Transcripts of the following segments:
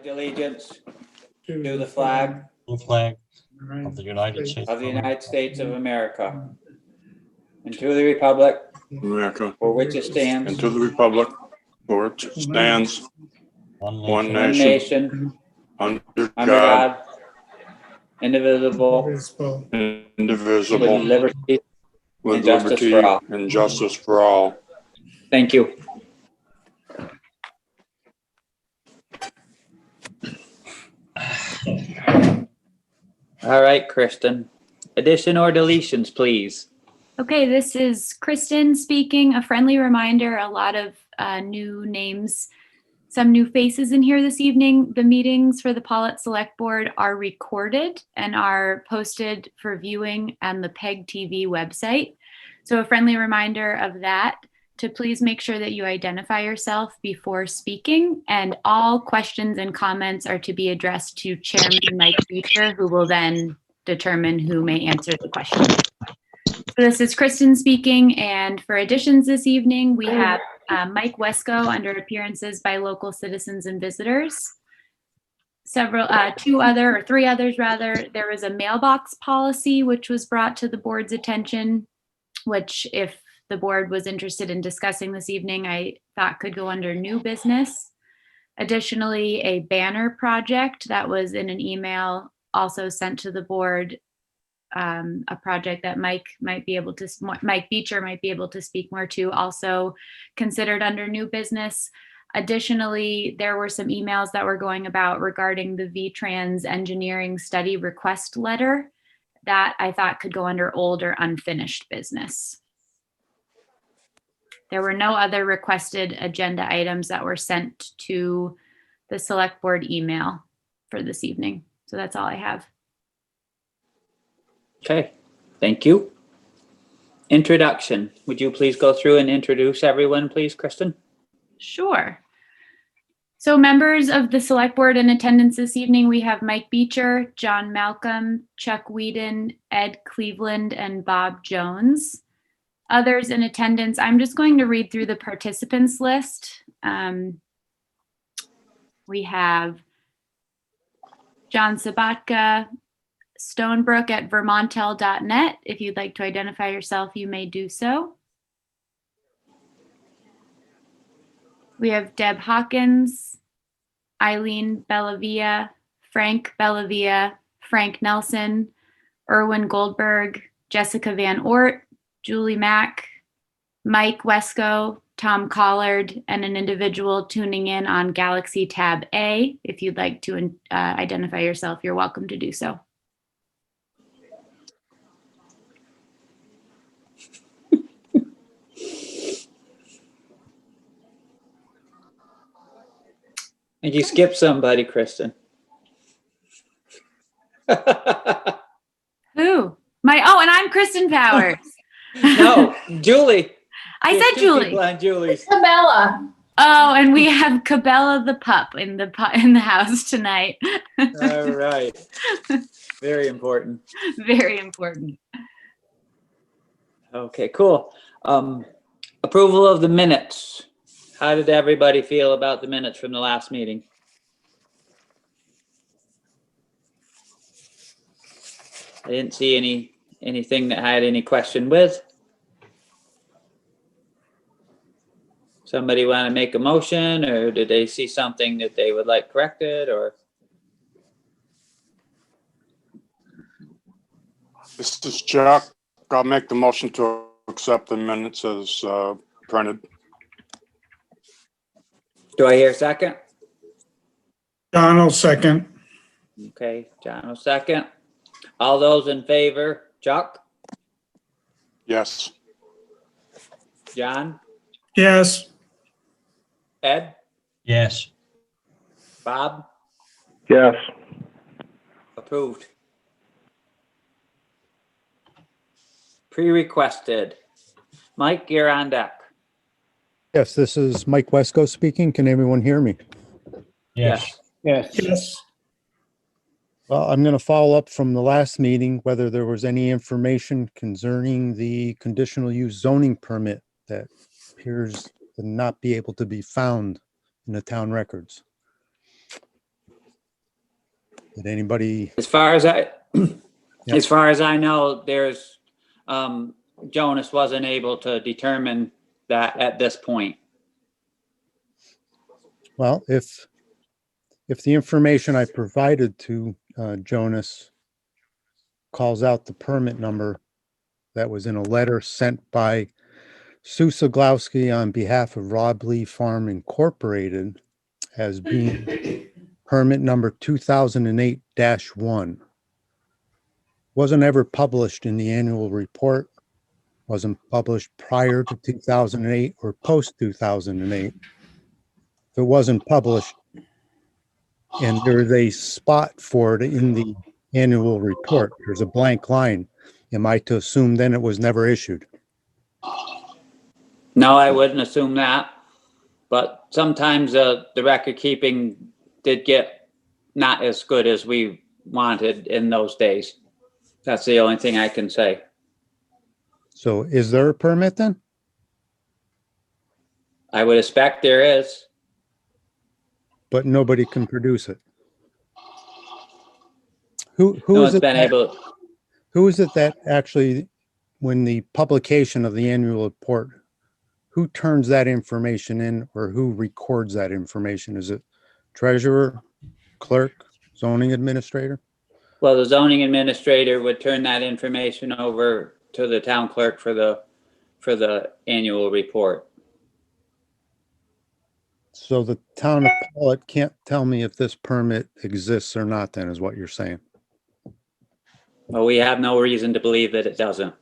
pledge allegiance to the flag The flag of the United States of the United States of America and to the republic America, for which it stands, and to the republic for which it stands, one one nation, one nation, under under God, God, indivisible, indivisible, with liberty with and justice liberty for all. and justice for all. Thank you. All right, Kristen. Addition or deletions, please. Okay, this is Kristen speaking. A friendly reminder, a lot of new names, some new faces in here this evening. The meetings for the Pawlet Select Board are recorded and are posted for viewing on the PEG TV website. So a friendly reminder of that, to please make sure that you identify yourself before speaking, and all questions and comments are to be addressed to Chairman Mike Beecher, who will then determine who may answer the question. So this is Kristen speaking, and for additions this evening, we have Mike Wesco under appearances by local citizens and visitors. Three others rather. There was a mailbox policy which was brought to the board's attention, which if the board was interested in discussing this evening, I thought could go under new business. Additionally, a banner project that was in an email also sent to the board, a project that Mike Beecher might be able to speak more to, also considered under new business. Additionally, there were some emails that were going about regarding the VTrans engineering study request letter that I thought could go under old or unfinished business. There were no other requested agenda items that were sent to the select board email for this evening. So that's all I have. Okay, thank you. Introduction. Would you please go through and introduce everyone, please, Kristen? Sure. So members of the select board in attendance this evening, we have Mike Beecher, John Malcolm, Chuck Whedon, Ed Cleveland, and Bob Jones. Others in attendance, I'm just going to read through the participants list. We have John Sabatka, Stonebrook at vermontel.net. If you'd like to identify yourself, you may do so. We have Deb Hawkins, Eileen Bellavia, Frank Bellavia, Frank Nelson, Erwin Goldberg, Jessica Van Ort, Julie Mack, Mike Wesco, Tom Collard, and an individual tuning in on Galaxy Tab A. If you'd like to identify yourself, you're welcome to do so. And you skipped somebody, Kristen. Who? And I'm Kristen Powers. No, Julie. I There's said two Julie. people on Julie's. Cabela. Oh, and we have Cabela the pup in the house tonight. All right. Very important. Very important. Okay, cool. Approval of the minutes. How did everybody feel about the minutes from the last meeting? I didn't see anything that I had any question with. Somebody want to make a motion, or did they see something that they would like corrected, or? This is Chuck. I'll make the motion to accept the minutes as printed. Do I hear a second? John will second. Okay, John will second. All those in favor, Chuck, Yes. John, Yes. Ed, yes, Bob, Yes. approved. Pre-requested. Mike, you're on deck. Yes, this is Mike Wesco speaking. Can everyone hear me? yes, Yes. Well, I'm going to follow up from the last meeting, whether there was any information concerning the conditional use zoning permit that appears to not be able to be found in the town records. Did anybody, As far as I, Yep. as far as I know, there's, Jonas wasn't able to determine that at this point. well, if the information I provided to Jonas calls out the permit number that was in a letter sent by Sue Siglowski on behalf of Rob Lee Farm Incorporated as being permit number 2008-1. Wasn't ever published in the annual report, wasn't published prior to 2008 or post 2008. If it wasn't published and there is a spot for it in the annual report, there's a blank line, am I to assume then it was never issued? No, I wouldn't assume that, but sometimes the record keeping did get not as good as we wanted in those days. That's the only thing I can say. So is there a permit then? I would expect there is. But nobody can produce it. Who No is one's it been that, able, who is it that actually, when the publication of the annual report, who turns that information in or who records that information? Is it treasurer, clerk, zoning administrator? well, the zoning administrator would turn that information over to the town clerk for the annual report. So the town of Pawlet can't tell me if this permit exists or not, then is what you're saying. Well, we have no reason to believe that it doesn't.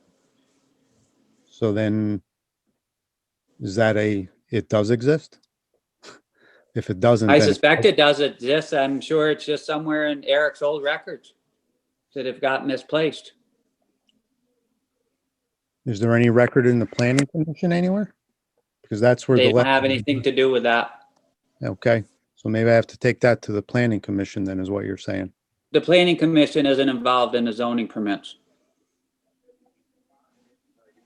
So then is that it does exist? If it doesn't, I then suspect it does exist. I'm sure it's just somewhere in Eric's old records that have got misplaced. is there any record in the planning commission anywhere? Because that's where They the don't letter. have anything to do with that. Okay, so maybe I have to take that to the planning commission then is what you're saying. The planning commission isn't involved in the zoning permits.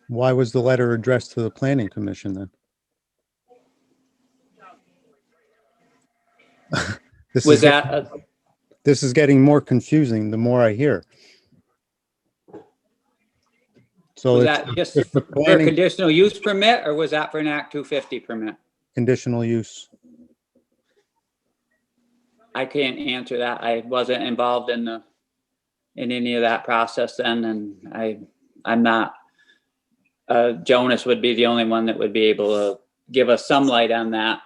Why was the letter addressed to the planning commission then? This Was is that, this is getting more confusing the more I hear. So was if that just if the for a planning conditional use permit, or was that for an Act 250 permit? conditional use, I can't answer that. I wasn't involved in any of that process then, and I'm not. Jonas would be the only one that would be able to give us some light on that,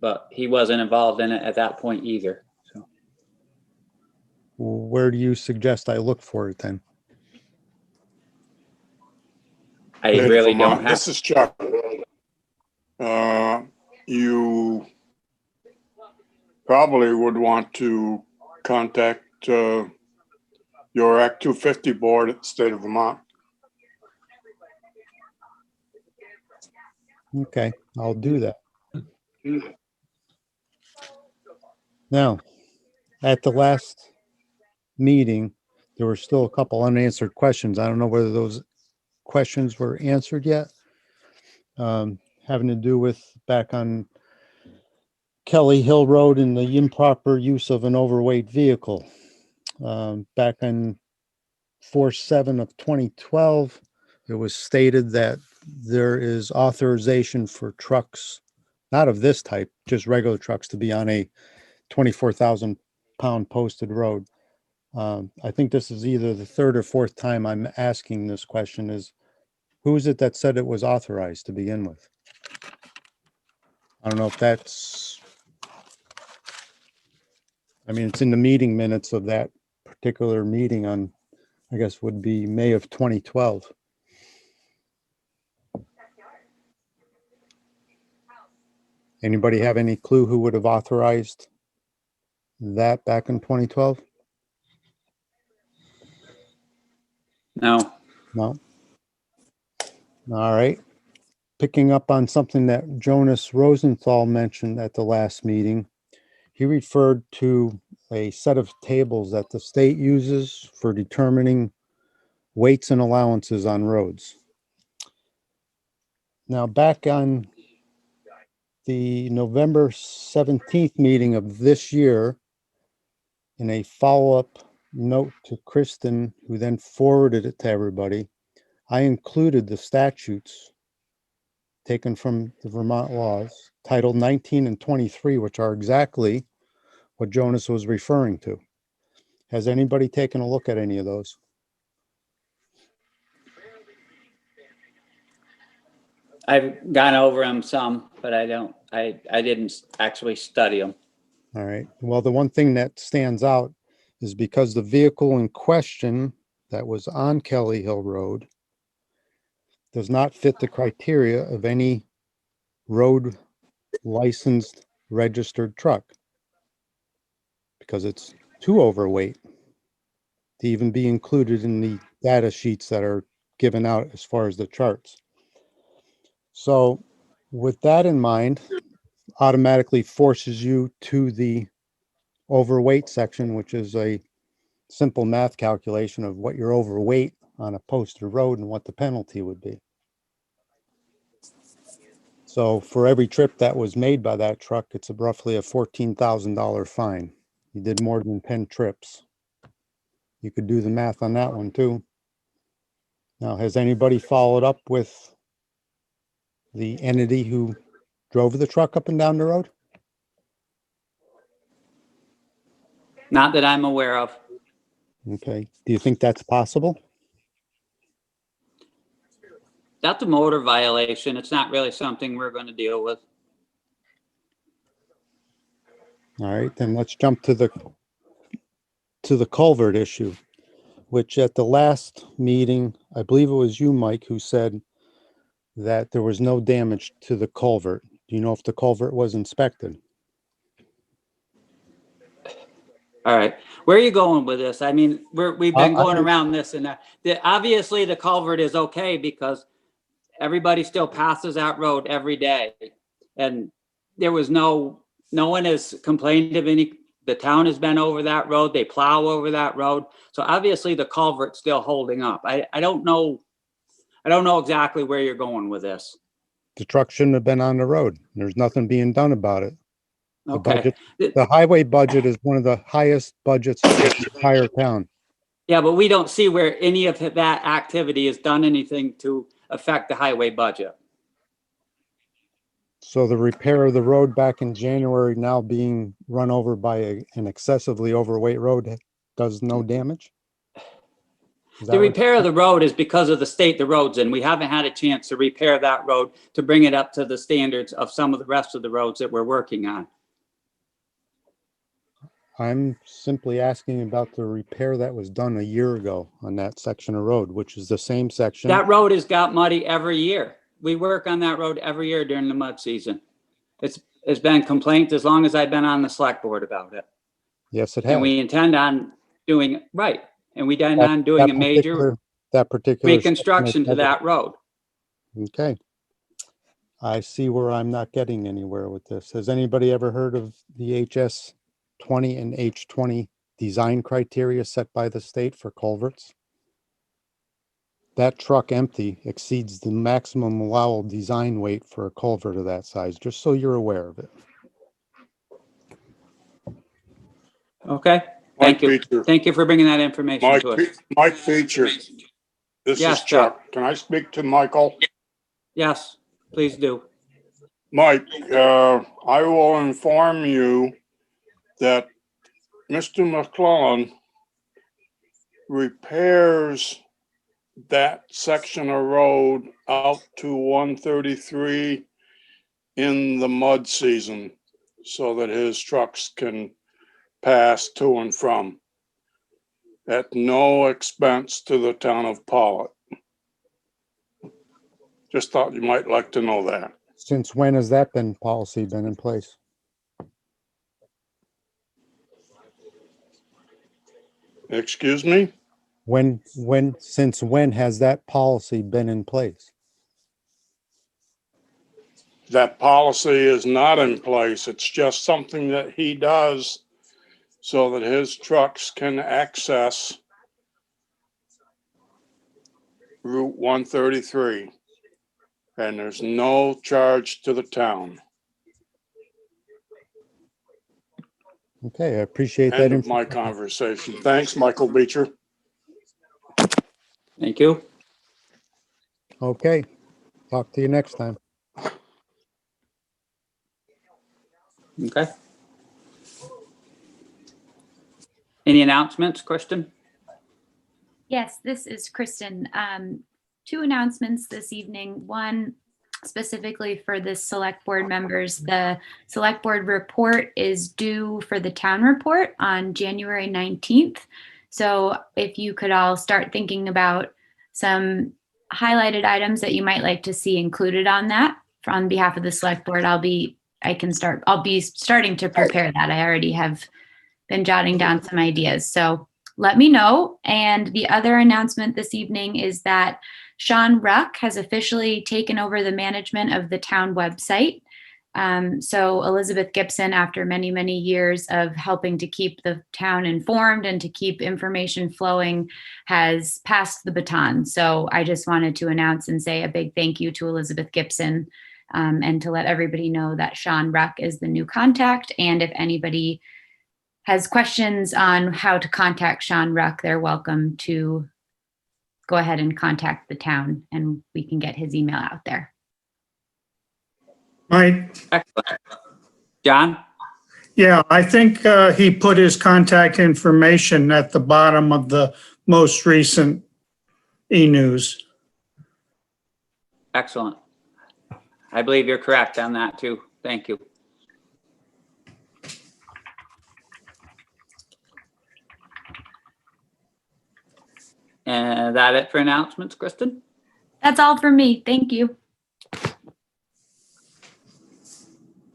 but he wasn't involved in it at that point either. So where do you suggest I look for it then? I really don't have. This is Chuck. You probably would want to contact your Act 250 board at the state of Vermont. Okay, I'll do that. Now, at the last meeting, there were still a couple unanswered questions. I don't know whether those questions were answered yet. Having to do with back on Kelly Hill Road and the improper use of an overweight vehicle. Back on 4/7 of 2012, it was stated that there is authorization for trucks, not of this type, just regular trucks, to be on a 24,000 pound posted road. I think this is either the third or fourth time I'm asking this question is, who is it that said it was authorized to begin with? I don't know if that's, I mean, it's in the meeting minutes of that particular meeting on, I guess would be May of 2012. Anybody have any clue who would have authorized that back in 2012? No. No? All right. Picking up on something that Jonas Rosenthal mentioned at the last meeting, he referred to a set of tables that the state uses for determining weights and allowances on roads. Now, back on the November 17th meeting of this year, in a follow-up note to Kristen, who then forwarded it to everybody, I included the statutes taken from the Vermont laws, Title 19 and 23, which are exactly what Jonas was referring to. Has anybody taken a look at any of those? I've gone over them some, but I didn't actually study them. All right. Well, the one thing that stands out is because the vehicle in question that was on Kelly Hill Road does not fit the criteria of any road licensed registered truck because it's too overweight to even be included in the data sheets that are given out as far as the charts. So with that in mind, automatically forces you to the overweight section, which is a simple math calculation of what you're overweight on a posted road and what the penalty would be. So for every trip that was made by that truck, it's roughly a $14,000 fine. You did more than 10 trips. You could do the math on that one too. Now, has anybody followed up with the entity who drove the truck up and down the road? Not that I'm aware of. Okay. Do you think that's possible? That's a motor violation. It's not really something we're going to deal with. All right, then let's jump to the culvert issue, which at the last meeting, I believe it was you, Mike, who said that there was no damage to the culvert. Do you know if the culvert was inspected? All right. Where are you going with this? I mean, we've been going around this and that. Obviously, the culvert is okay because everybody still passes that road every day. And there was no one has complained of any, the town has been over that road. They plow over that road. So obviously the culvert's still holding up. I don't know exactly where you're going with this. The truck shouldn't have been on the road. There's nothing being done about it. Okay. The highway budget is one of the highest budgets in the entire town. Yeah, but we don't see where any of that activity has done anything to affect the highway budget. So the repair of the road back in January now being run over by an excessively overweight road does no damage? The repair of the road is because of the state the road's in. We haven't had a chance to repair that road to bring it up to the standards of some of the rest of the roads that we're working on. I'm simply asking about the repair that was done a year ago on that section of road, which is the same section. That road has got muddy every year. We work on that road every year during the mud season. It's been complaints as long as I've been on the select board about it. Yes, it has. And we intend on doing it right. And we intend on doing a major reconstruction to that road. Okay. I see where I'm not getting anywhere with this. Has anybody ever heard of the HS 20 and H20 design criteria set by the state for culverts? That truck empty exceeds the maximum allowable design weight for a culvert of that size, just so you're aware of it. Okay. Thank you. Thank you for bringing that information to us. Mike Feature. This is Chuck. Can I speak to Michael? Yes, please do. Mike, I will inform you that Mr. McClellan repairs that section of road out to 133 in the mud season so that his trucks can pass to and from at no expense to the town of Pawlet. Just thought you might like to know that. Since when has that policy been in place? Excuse me? Since when has that policy been in place? That policy is not in place. It's just something that he does so that his trucks can access Route 133. And there's no charge to the town. Okay, I appreciate that. End of my conversation. Thanks, Michael Beecher. Thank you. Okay, talk to you next time. Okay. Any announcements, Kristen? Yes, this is Kristen. Two announcements this evening. One specifically for the select board members. The select board report is due for the town report on January 19th. So if you could all start thinking about some highlighted items that you might like to see included on that on behalf of the select board, I'll be starting to prepare that. I already have been jotting down some ideas. So let me know. And the other announcement this evening is that Sean Ruck has officially taken over the management of the town website. So Elizabeth Gibson, after many, many years of helping to keep the town informed and to keep information flowing, has passed the baton. So I just wanted to announce and say a big thank you to Elizabeth Gibson, and to let everybody know that Sean Ruck is the new contact. And if anybody has questions on how to contact Sean Ruck, they're welcome to go ahead and contact the town and we can get his email out there. Mike, Excellent. John? yeah, I think he put his contact information at the bottom of the most recent e-news. Excellent. I believe you're correct on that too. Thank you. And that it for announcements, Kristen? That's all for me. Thank you.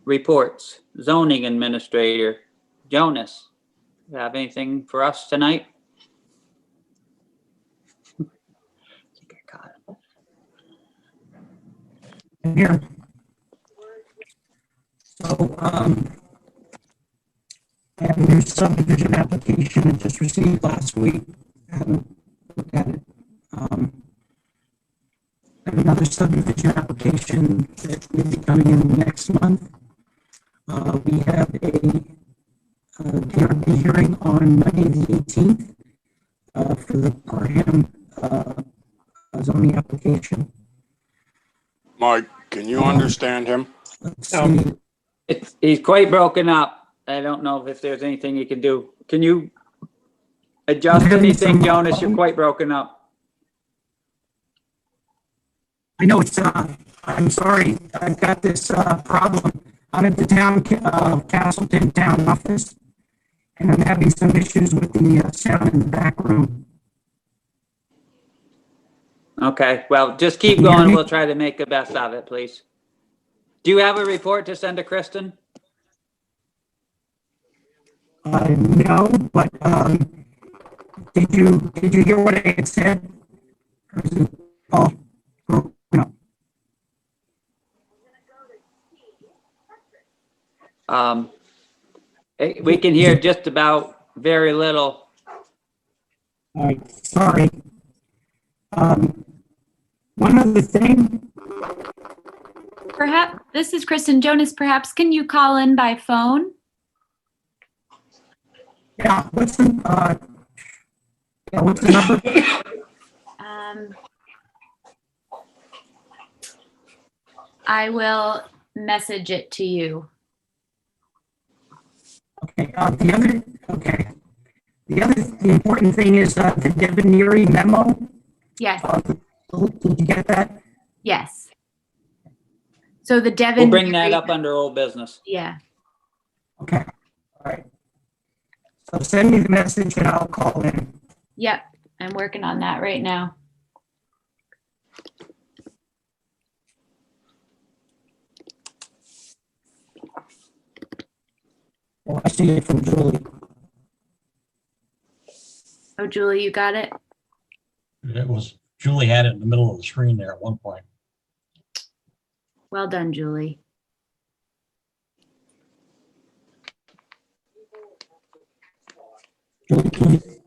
Reports, zoning administrator, Jonas, you have anything for us tonight? Here. So, I have a new subdivision application I just received last week. I haven't looked at it. I have another subdivision application that will be coming in next month. We have a DRB hearing on Monday the 18th for the Parham zoning application. Mike, can you understand him? Let's see. He's quite broken up. I don't know if there's anything you can do. Can you adjust anything, Jonas? You're quite broken up. I know it's, I'm sorry, I've got this problem. I'm at the town, Castleton town office, and I'm having some issues with the sound in the back room. Okay, well, just keep Can you hear going. me? We'll try to make the best of it, please. Do you have a report to send to Kristen? No, but, did you hear what I had said? Or is it all broken up? We can hear just about very little. All right, sorry. One other thing, Perhaps, this is Kristen. Jonas, perhaps can you call in by phone? yeah, what's the number? I will message it to you. Okay, the important thing is, the Devaneri memo. Yes, Did you get that? yes. So the Devon. We'll bring that up under old business. Yeah. Okay, all right. So send me the message and I'll call in. Yep. I'm working on that right now. Well, I see it from Julie. Oh, Julie, you got it? It was, Julie had it in the middle of the screen there at one point. Well done, Julie. Julie, please.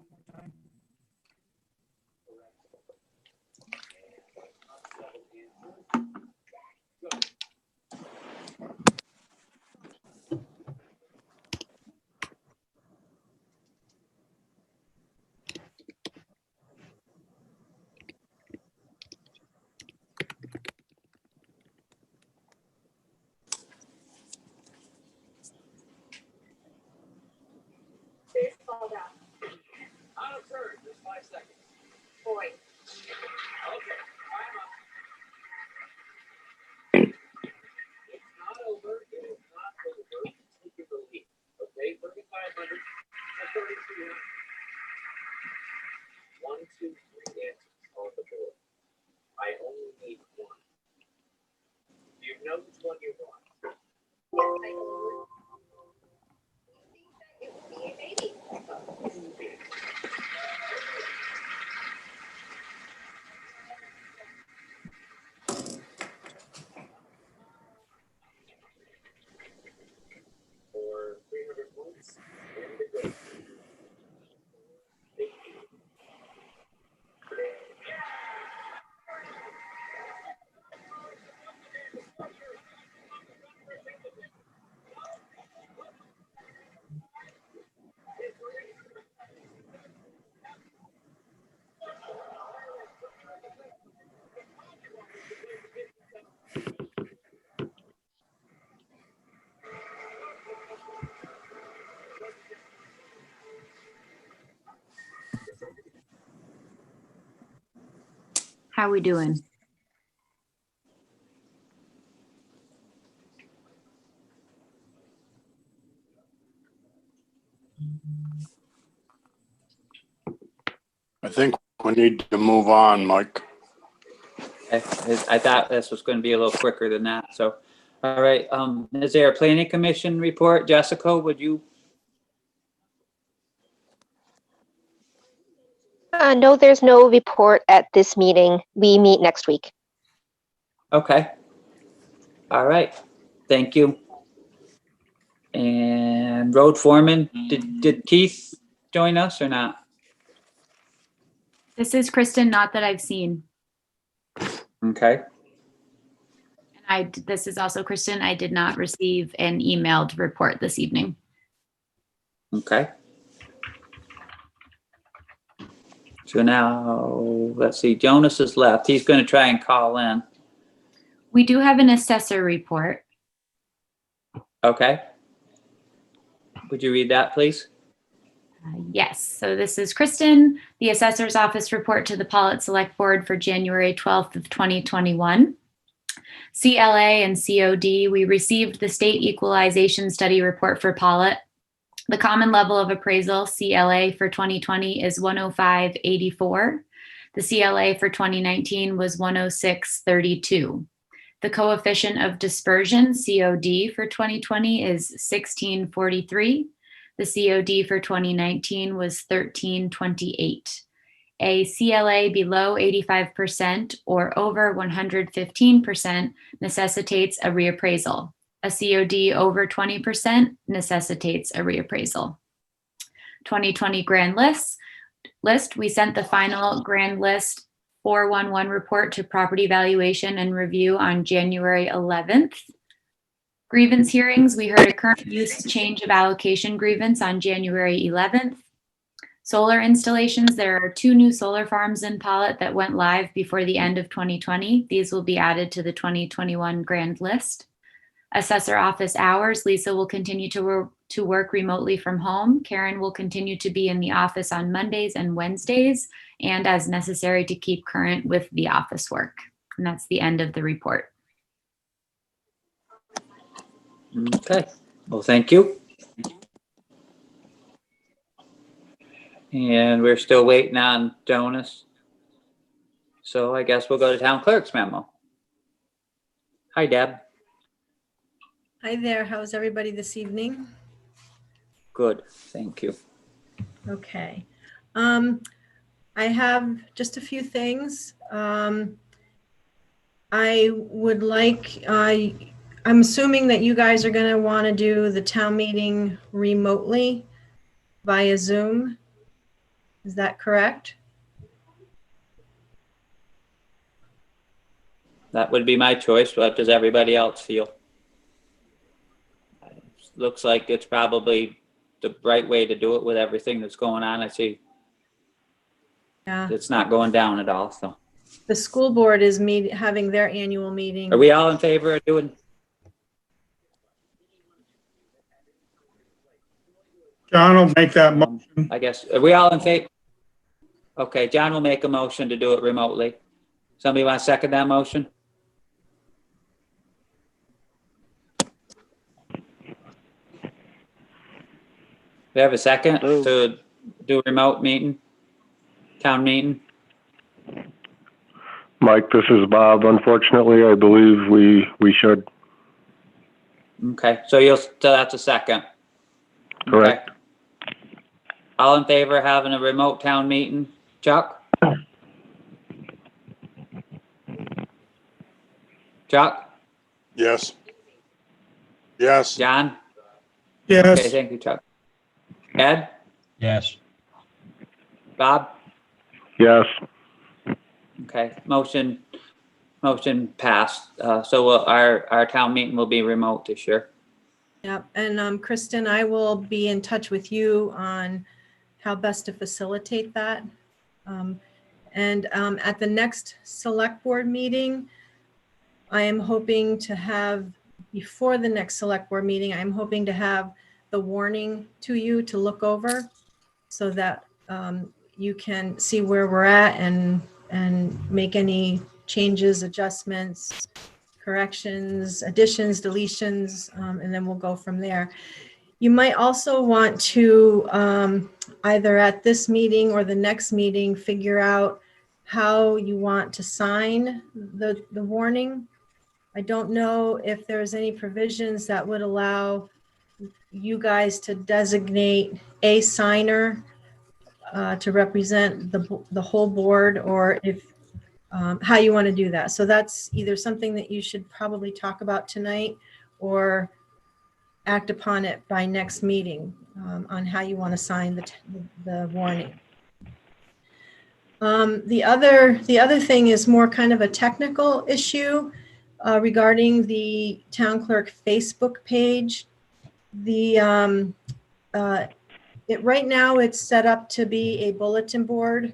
How we doing? I think we need to move on, Mike. I thought this was going to be a little quicker than that. So, all right. Is there a planning commission report? Jessica, would you? No, there's no report at this meeting. We meet next week. Okay. All right. Thank you. And road foreman, did Keith join us or not? This is Kristen, not that I've seen. Okay. This is also Kristen. I did not receive an emailed report this evening. Okay. So now, let's see, Jonas is left. He's going to try and call in. We do have an assessor report. Okay. Would you read that, please? Yes, so this is Kristen, the assessor's office report to the Pawlet Select Board for January 12th of 2021. CLA and COD, we received the state equalization study report for Pawlet. The common level of appraisal, CLA for 2020 is 105.84. The CLA for 2019 was 106.32. The coefficient of dispersion, COD, for 2020 is 1643. The COD for 2019 was 1328. A CLA below 85% or over 115% necessitates a reappraisal. A COD over 20% necessitates a reappraisal. 2020 grand list, we sent the final grand list 411 report to property valuation and review on January 11th. Grievance hearings, we heard a current use change of allocation grievance on January 11th. Solar installations, there are 2 new solar farms in Pawlet that went live before the end of 2020. These will be added to the 2021 grand list. Assessor office hours, Lisa will continue to work remotely from home. Karen will continue to be in the office on Mondays and Wednesdays and as necessary to keep current with the office work. And that's the end of the report. Okay. Well, thank you. And we're still waiting on Jonas. So I guess we'll go to town clerk's memo. Hi, Deb. Hi there. How's everybody this evening? Good. Thank you. Okay. I have just a few things. I would like, I'm assuming that you guys are going to want to do the town meeting remotely via Zoom. Is that correct? That would be my choice. What does everybody else feel? Looks like it's probably the right way to do it with everything that's going on. I see Yeah. it's not going down at all. So The school board is having their annual meeting. are we all in favor of doing? John will make that motion. I guess, are we all in favor? Okay, John will make a motion to do it remotely. Somebody want to second that motion? we have a second to do a remote meeting? Town meeting? Mike, this is Bob. Unfortunately, I believe we should. Okay, so that's a second. Correct. Okay. All in favor of having a remote town meeting? Chuck? Chuck? Yes. Yes. John? Okay, Yes, thank you, Chuck. Ed? Yes. Bob? Yes. Okay, motion passed. So our town meeting will be remote this year. Yep, and Kristen, I will be in touch with you on how best to facilitate that. And at the next select board meeting, I am hoping to have, before the next select board meeting, I'm hoping to have the warning to you to look over so that you can see where we're at and make any changes, adjustments, corrections, additions, deletions, and then we'll go from there. You might also want to either at this meeting or the next meeting, figure out how you want to sign the warning. I don't know if there's any provisions that would allow you guys to designate a signer to represent the whole board, or if how you want to do that. So that's either something that you should probably talk about tonight or act upon it by next meeting on how you want to sign the warning. The other thing is more kind of a technical issue regarding the town clerk Facebook page. Right now it's set up to be a bulletin board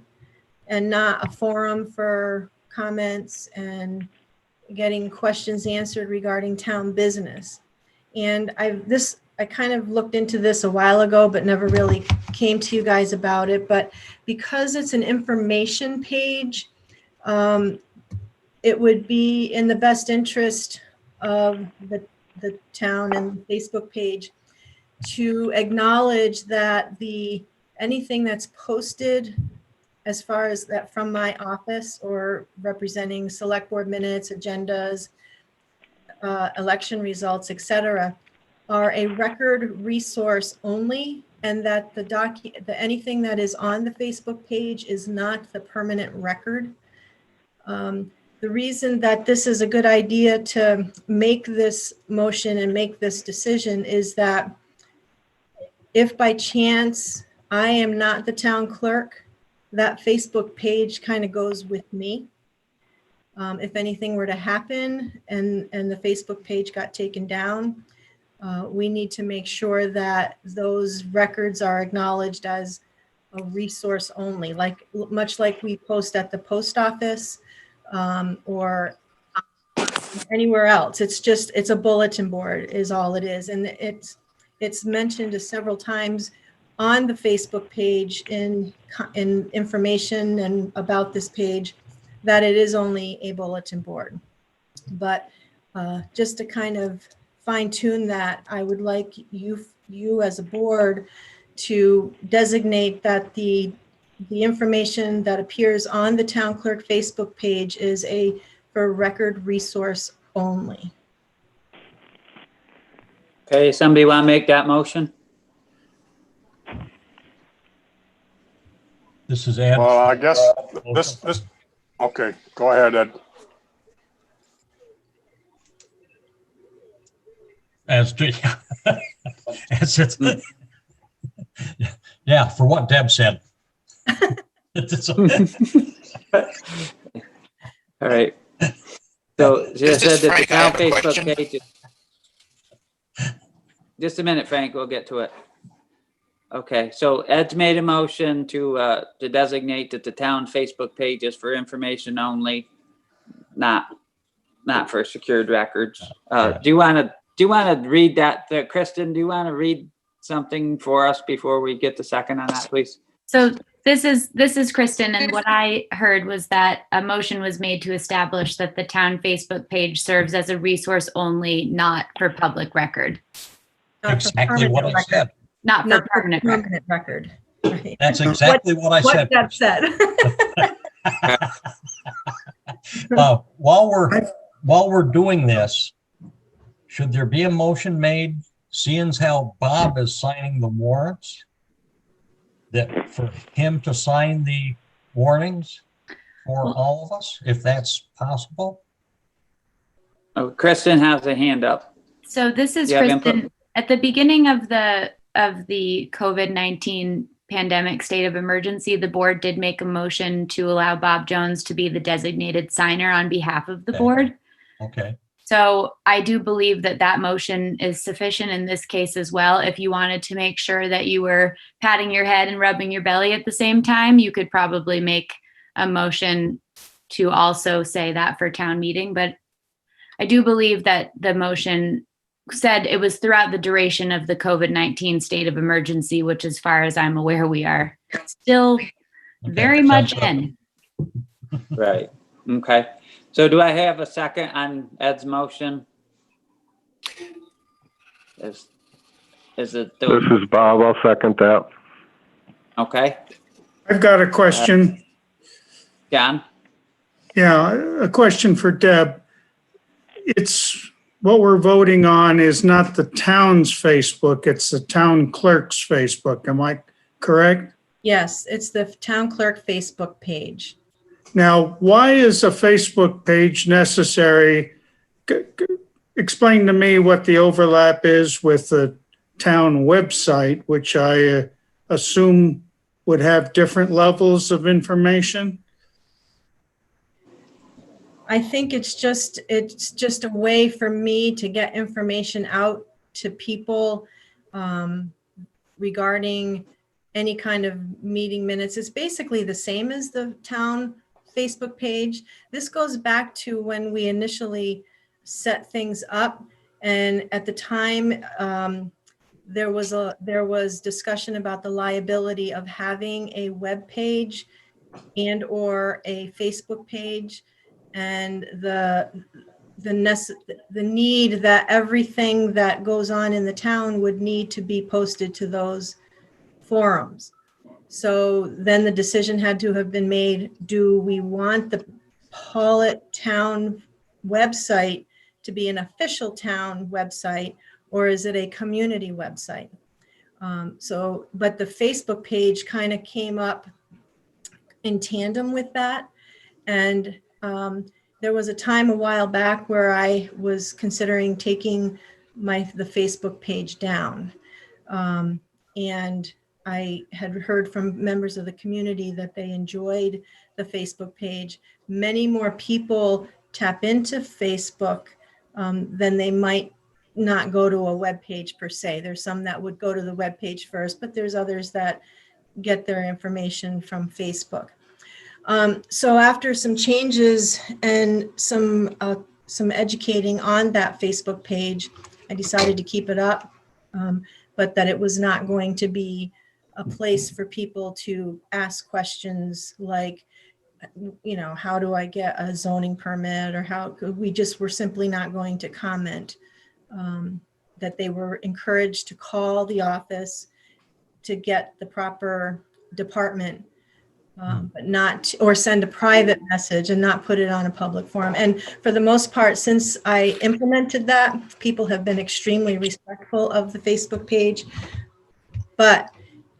and not a forum for comments and getting questions answered regarding town business. And I kind of looked into this a while ago, but never really came to you guys about it. But because it's an information page, it would be in the best interest of the town and Facebook page to acknowledge that anything that's posted as far as that from my office or representing select board minutes, agendas, election results, etc., are a record resource only, and that anything that is on the Facebook page is not the permanent record. The reason that this is a good idea to make this motion and make this decision is that if by chance I am not the town clerk, that Facebook page kind of goes with me. If anything were to happen and the Facebook page got taken down, we need to make sure that those records are acknowledged as a resource only, much like we post at the post office or anywhere else. It's a bulletin board is all it is. And it's mentioned several times on the Facebook page in information and about this page that it is only a bulletin board. But just to kind of fine tune that, I would like you as a board to designate that the information that appears on the town clerk Facebook page is for record resource only. Okay, somebody want to make that motion? This is Ed. Well, I guess this, okay, go ahead, Ed. Yeah, for what Deb said. All right. So she said that the town Facebook page. Just a minute, Frank, we'll get to it. Okay, so Ed's made a motion to designate that the town Facebook page is for information only, not for secured records. Do you want to read that, Kristen? Do you want to read something for us before we get the second on that, please? So this is Kristen, and what I heard was that a motion was made to establish that the town Facebook page serves as a resource only, not for public record. Exactly what I said. Not for not for permanent record. permanent record. Right. That's exactly what I What said. Deb said. While we're doing this, should there be a motion made, seeing as how Bob is signing the warrants, that for him to sign the warnings for all of us, if that's possible? Oh, Kristen has a hand up. So this is You have Kristen. input? At the beginning of the COVID-19 pandemic state of emergency, the board did make a motion to allow Bob Jones to be the designated signer on behalf of the Okay. board. Okay. So I do believe that that motion is sufficient in this case as well. If you wanted to make sure that you were patting your head and rubbing your belly at the same time, you could probably make a motion to also say that for town meeting. But I do believe that the motion said it was throughout the duration of the COVID-19 state of emergency, which as far as I'm aware, we are still very much in. Right. Okay. So do I have a second on Ed's motion? Is it? This is Bob. I'll second that. Okay. I've got a question. John? Yeah, a question for Deb. It's, what we're voting on is not the town's Facebook, it's the town clerk's Facebook. Am I correct? Yes, it's the town clerk Facebook page. Now, why is a Facebook page necessary? Explain to me what the overlap is with the town website, which I assume would have different levels of information. I think it's just a way for me to get information out to people regarding any kind of meeting minutes. It's basically the same as the town Facebook page. This goes back to when we initially set things up, and at the time there was discussion about the liability of having a web page and or a Facebook page, and the need that everything that goes on in the town would need to be posted to those forums. So then the decision had to have been made, do we want the Pawlet town website to be an official town website, or is it a community website? But the Facebook page kind of came up in tandem with that. And there was a time a while back where I was considering taking the Facebook page down. And I had heard from members of the community that they enjoyed the Facebook page. Many more people tap into Facebook than they might not go to a web page per se. There's some that would go to the web page first, but there's others that get their information from Facebook. So after some changes and some educating on that Facebook page, I decided to keep it up, but that it was not going to be a place for people to ask questions like, you know, how do I get a zoning permit, or how we just were simply not going to comment, that they were encouraged to call the office to get the proper department, but not, or send a private message and not put it on a public forum. And for the most part, since I implemented that, people have been extremely respectful of the Facebook page. But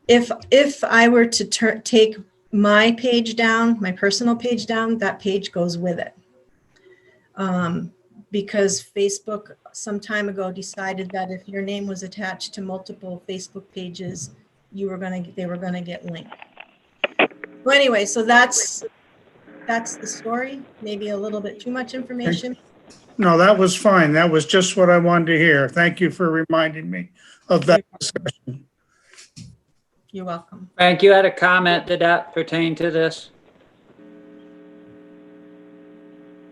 if I were to take my page down, my personal page down, that page goes with it. Because Facebook some time ago decided that if your name was attached to multiple Facebook pages, they were going to get linked. Well, anyway, so that's the story. Maybe a little bit too much information. No, that was fine. That was just what I wanted to hear. Thank you for reminding me of that discussion. You're welcome. Frank, you had a comment. Did that pertain to this?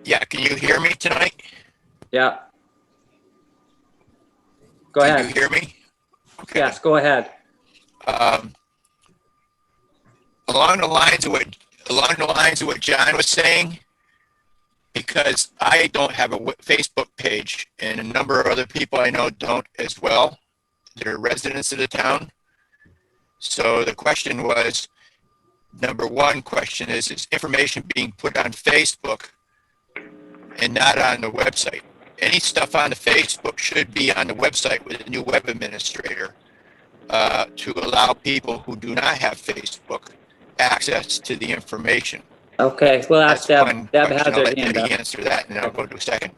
Yeah, can you hear me tonight? Yeah. Go ahead. Can you hear me? Okay. Yes, go ahead. Along the lines of what John was saying, because I don't have a Facebook page, and a number of other people I know don't as well. They're residents of the town. So the question was, number one question is information being put on Facebook and not on the website? Any stuff on the Facebook should be on the website with a new web administrator to allow people who do not have Facebook access to the information. Okay, well, that's That's Deb. one Deb question. has I'll her let hand Debbie up. answer that, and then I'll go to a second.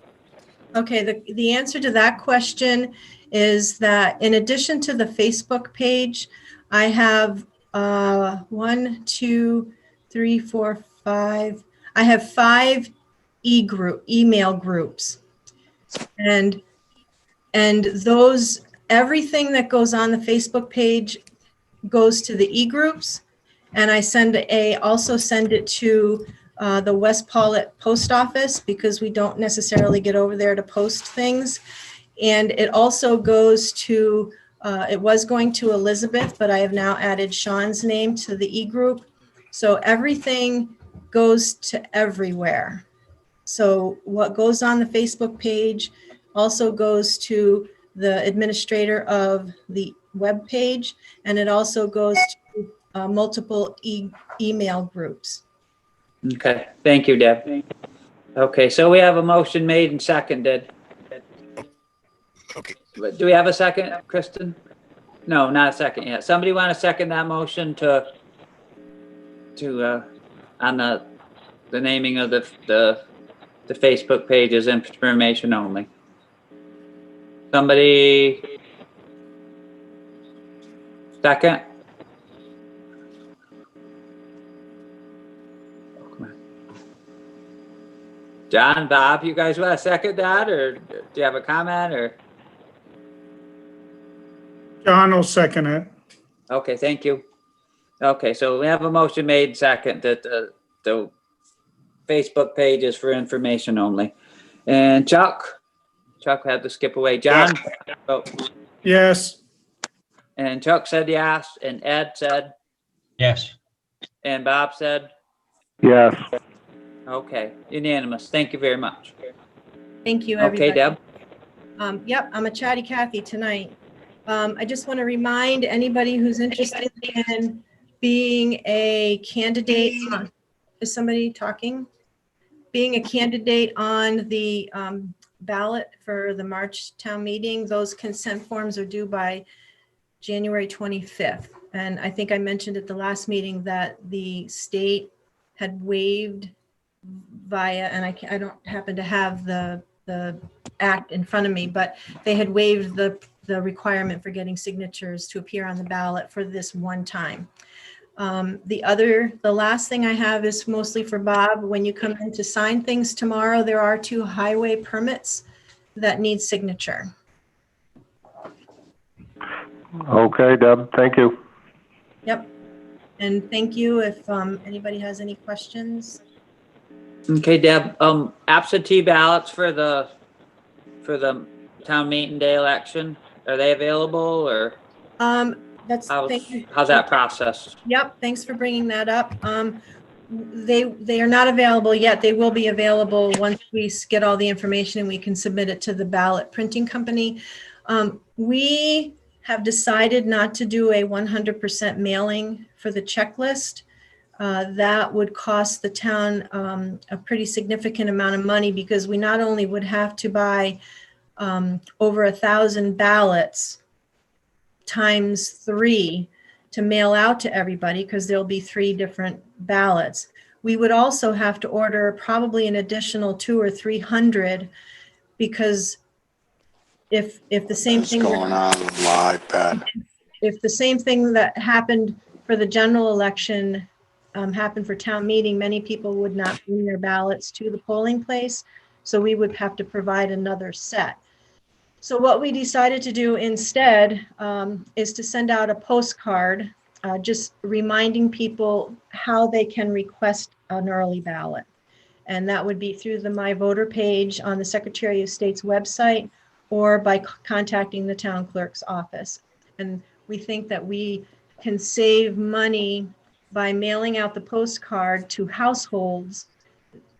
Okay, the answer to that question is that in addition to the Facebook page, I have 1, 2, 3, 4, 5. I have 5 email groups, and those, everything that goes on the Facebook page goes to the e-groups, and I also send it to the West Pawlet post office because we don't necessarily get over there to post things. And it also goes to, it was going to Elizabeth, but I have now added Sean's name to the e-group. So everything goes to everywhere. So what goes on the Facebook page also goes to the administrator of the web page, and it also goes to multiple email groups. Okay, thank you, Deb. Okay, so we have a motion made and seconded. Okay. Do we have a second, Kristen? No, not a second yet. Somebody want to second that motion to on the naming of the Facebook page as information only? Somebody second? John, Bob, you guys want to second that, or do you have a comment, or? John will second it. Okay, thank you. Okay, so we have a motion made second that the Facebook page is for information only. And Chuck had to skip away. John? Oh, Yes, and Chuck said yes, and Ed said, Yes. and Bob said, Yes. okay, unanimous. Thank you very much. Thank you, everybody. Okay, Deb? Yep, I'm a chatty Cathy tonight. I just want to remind anybody who's interested in being a candidate. Is somebody talking? Being a candidate on the ballot for the March town meeting, those consent forms are due by January 25th. And I think I mentioned at the last meeting that the state had waived via, and I don't happen to have the act in front of me, but they had waived the requirement for getting signatures to appear on the ballot for this one time. The last thing I have is mostly for Bob. When you come in to sign things tomorrow, there are 2 highway permits that need signature. Okay, Deb, thank you. Yep. And thank you if anybody has any questions. Okay, Deb, absentee ballots for the town meeting day election, are they available, or How's how's that process? Yep, thanks for bringing that up. They are not available yet. They will be available once we get all the information and we can submit it to the ballot printing company. We have decided not to do a 100% mailing for the checklist. That would cost the town a pretty significant amount of money because we not only would have to buy over 1,000 ballots times 3 to mail out to everybody because there'll be 3 different ballots. We would also have to order probably an additional 200 or 300 because if the same thing going on with my iPad? If the same thing that happened for the general election happened for town meeting, many people would not bring their ballots to the polling place. So we would have to provide another set. So what we decided to do instead is to send out a postcard, just reminding people how they can request an early ballot. And that would be through the My Voter page on the Secretary of State's website or by contacting the town clerk's office. And we think that we can save money by mailing out the postcard to households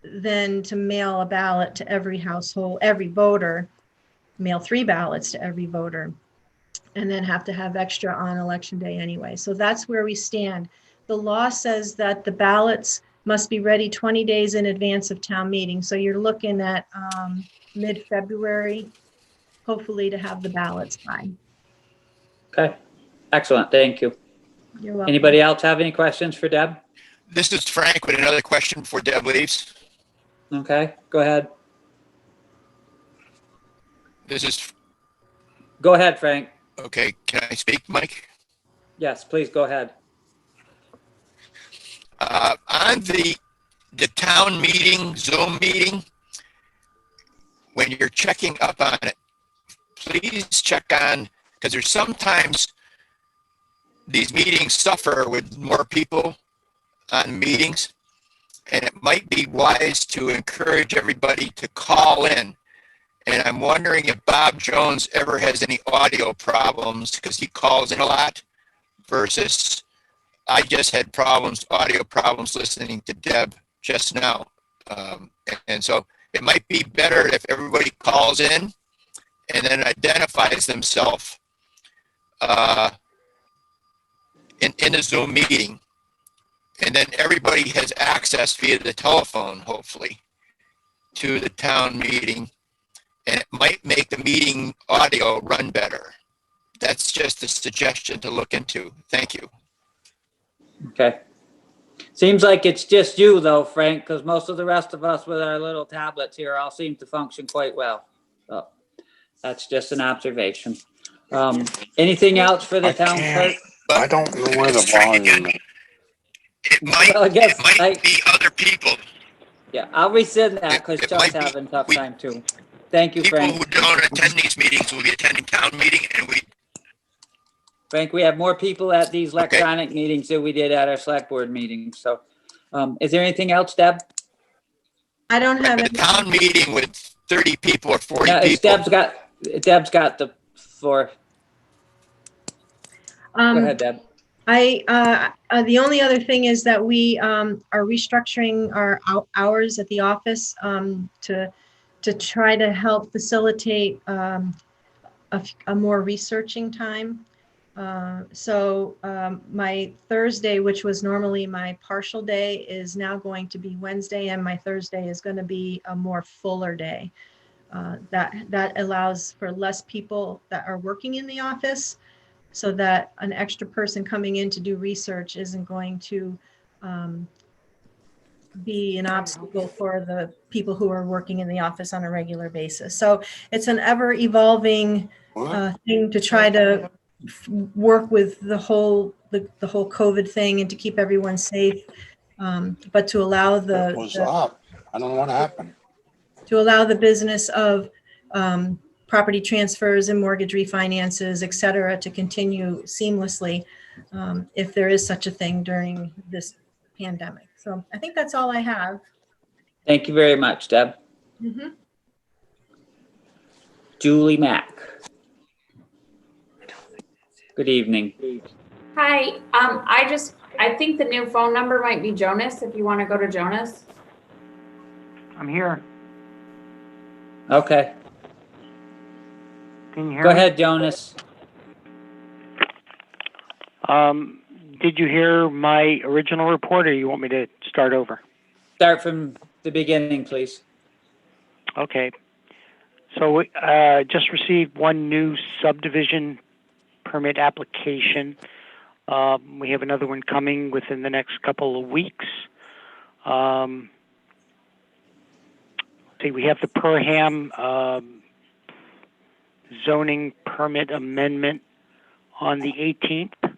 than to mail a ballot to every household, every voter, mail 3 ballots to every voter. and then have to have extra on election day anyway. So that's where we stand. The law says that the ballots must be ready 20 days in advance of town meeting. So you're looking at mid-February, hopefully, to have the ballots by. Okay, excellent, thank you. You're welcome. Anybody else have any questions for Deb? This is Frank with another question before Deb leaves. Okay, go ahead. This is, Go ahead, Frank. okay, can I speak, Mike? Yes, please go ahead. On the town meeting, Zoom meeting, when you're checking up on it, please check on, because there's sometimes these meetings suffer with more people on meetings, and it might be wise to encourage everybody to call in. And I'm wondering if Bob Jones ever has any audio problems, because he calls in a lot, versus I just had audio problems listening to Deb just now. And so it might be better if everybody calls in and then identifies themselves in the Zoom meeting. And then everybody has access via the telephone, hopefully, to the town meeting. And it might make the meeting audio run better. That's just a suggestion to look into. Thank you. Okay. Seems like it's just you though, Frank, because most of the rest of us with our little tablets here all seem to function quite well. So that's just an observation. Anything else for the I town can't. clerk? I don't know where the volume is. It might, Well, I guess it might be other people. Yeah, I'll rescind that because It Chuck's might be- having a tough time too. Thank you, People Frank. who don't attend these meetings will be attending town meeting, and Frank, we have more people at these electronic meetings than we did at our select board meetings. So is there anything else, Deb? I don't have the any. town meeting with 30 people or 40 No, it's people. Deb's got the floor. Go ahead, Deb. The only other thing is that we are restructuring our hours at the office to try to help facilitate a more researching time. So my Thursday, which was normally my partial day, is now going to be Wednesday, and my Thursday is going to be a more fuller day. That allows for less people that are working in the office, so that an extra person coming in to do research isn't going to be an obstacle for the people who are working in the office on a regular basis. So it's an ever evolving thing to try to work with the whole COVID thing and to keep everyone safe, but to allow It was up. I don't know what happened. to allow the business of property transfers and mortgage refinances, et cetera, to continue seamlessly if there is such a thing during this pandemic. So I think that's all I have. Thank you very much, Deb. Mhm. Julie Mack. Good evening. Hi, I think the new phone number might be Jonas, if you want to go to Jonas. I'm here. Okay, Can you hear go me? ahead, Jonas. Did you hear my original report, or you want me to start over? Start from the beginning, please. Okay. So we just received one new subdivision permit application. We have another one coming within the next couple of weeks. We have the Perham zoning permit amendment on the 18th,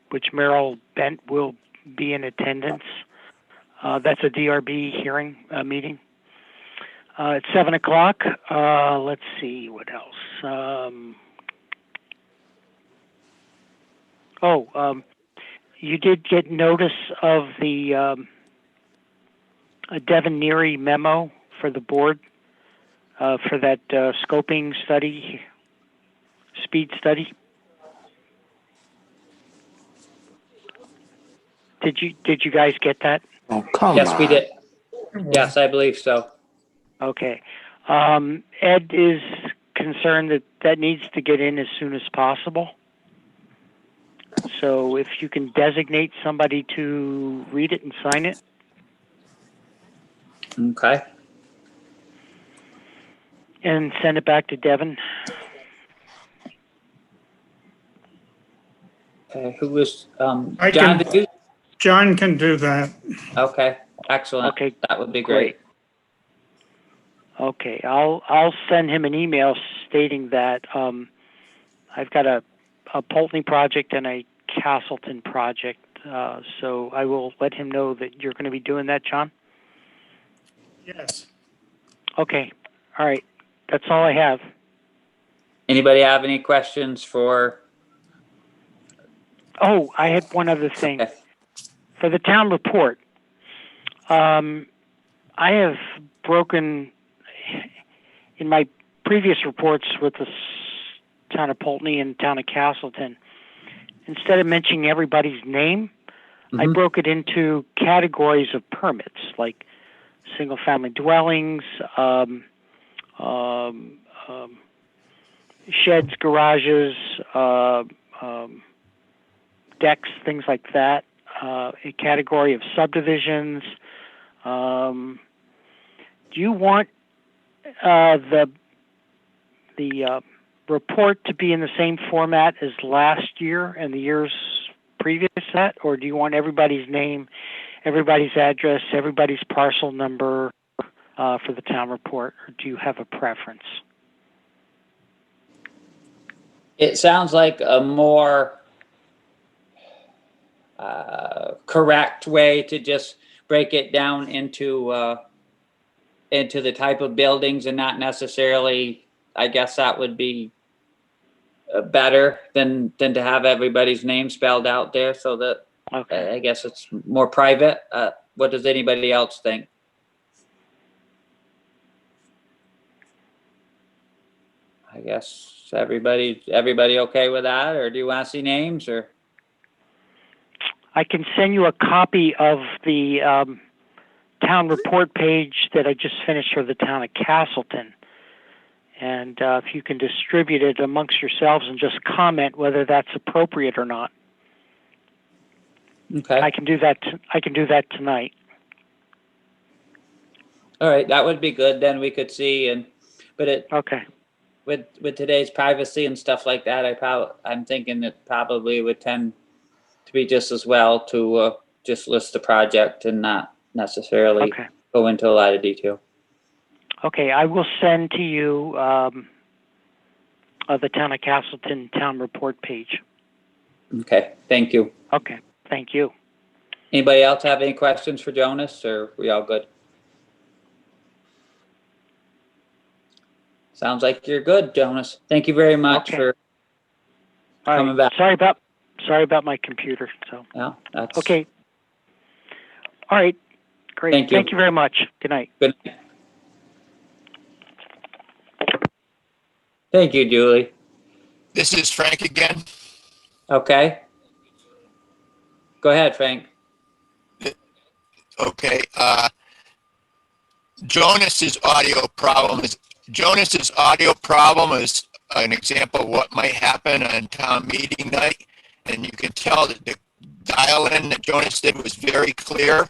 which Merrill Bent will be in attendance. That's a DRB hearing meeting. At 7 o'clock. Let's see what else. You did get notice of the Devon Neary memo for the board for that scoping study, speed study. Did you guys get that? Oh, come Yes, on. we did. Yes, I believe so. Okay. Ed is concerned that that needs to get in as soon as possible. So if you can designate somebody to read it and sign it. Okay. And send it back to Devin. Who was, I John, can- did you? John can do that. Okay, excellent. Okay, that would be great. Okay, I'll send him an email stating that I've got a Pulteney project and a Castleton project. So I will let him know that you're going to be doing that, John. Yes. Okay, all right. That's all I have. Anybody have any questions for? Oh, I had one other thing. Okay. For the town report, I have broken in my previous reports with the town of Pulteney and town of Castleton. Instead of mentioning everybody's name, I broke it into categories of permits, like single-family dwellings, sheds, garages, decks, things like that. A category of subdivisions. Do you want the report to be in the same format as last year and the years previous to that, or do you want everybody's name, everybody's address, everybody's parcel number for the town report, or do you have a preference? It sounds like a more correct way to just break it down into the type of buildings and not necessarily, I guess that would be better than to have everybody's name spelled out there, so that I guess it's more private. What does anybody else think? I guess everybody okay with that, or do you want to see names, or? I can send you a copy of the town report page that I just finished for the town of Castleton. And if you can distribute it amongst yourselves and just comment whether that's appropriate or not. Okay. I can do that. I can do that tonight. All right, that would be good. Then we could see, okay. With today's privacy and stuff like that, I'm thinking it probably would tend to be just as well to just list the project and not necessarily go into a lot of detail. Okay, I will send to you the town of Castleton town report page. Okay, thank you. Okay, thank you. Anybody else have any questions for Jonas, or are we all good? Sounds like you're good, Jonas. Thank you very much for coming back. Sorry about my computer. So yeah, that's okay. All right, great. Thank you. Thank you very much. Good night. Good night. Thank you, Julie. This is Frank again. Okay. Go ahead, Frank. Okay. Jonas's audio problem is an example of what might happen on town meeting night, and you can tell that the dial-in that Jonas did was very clear.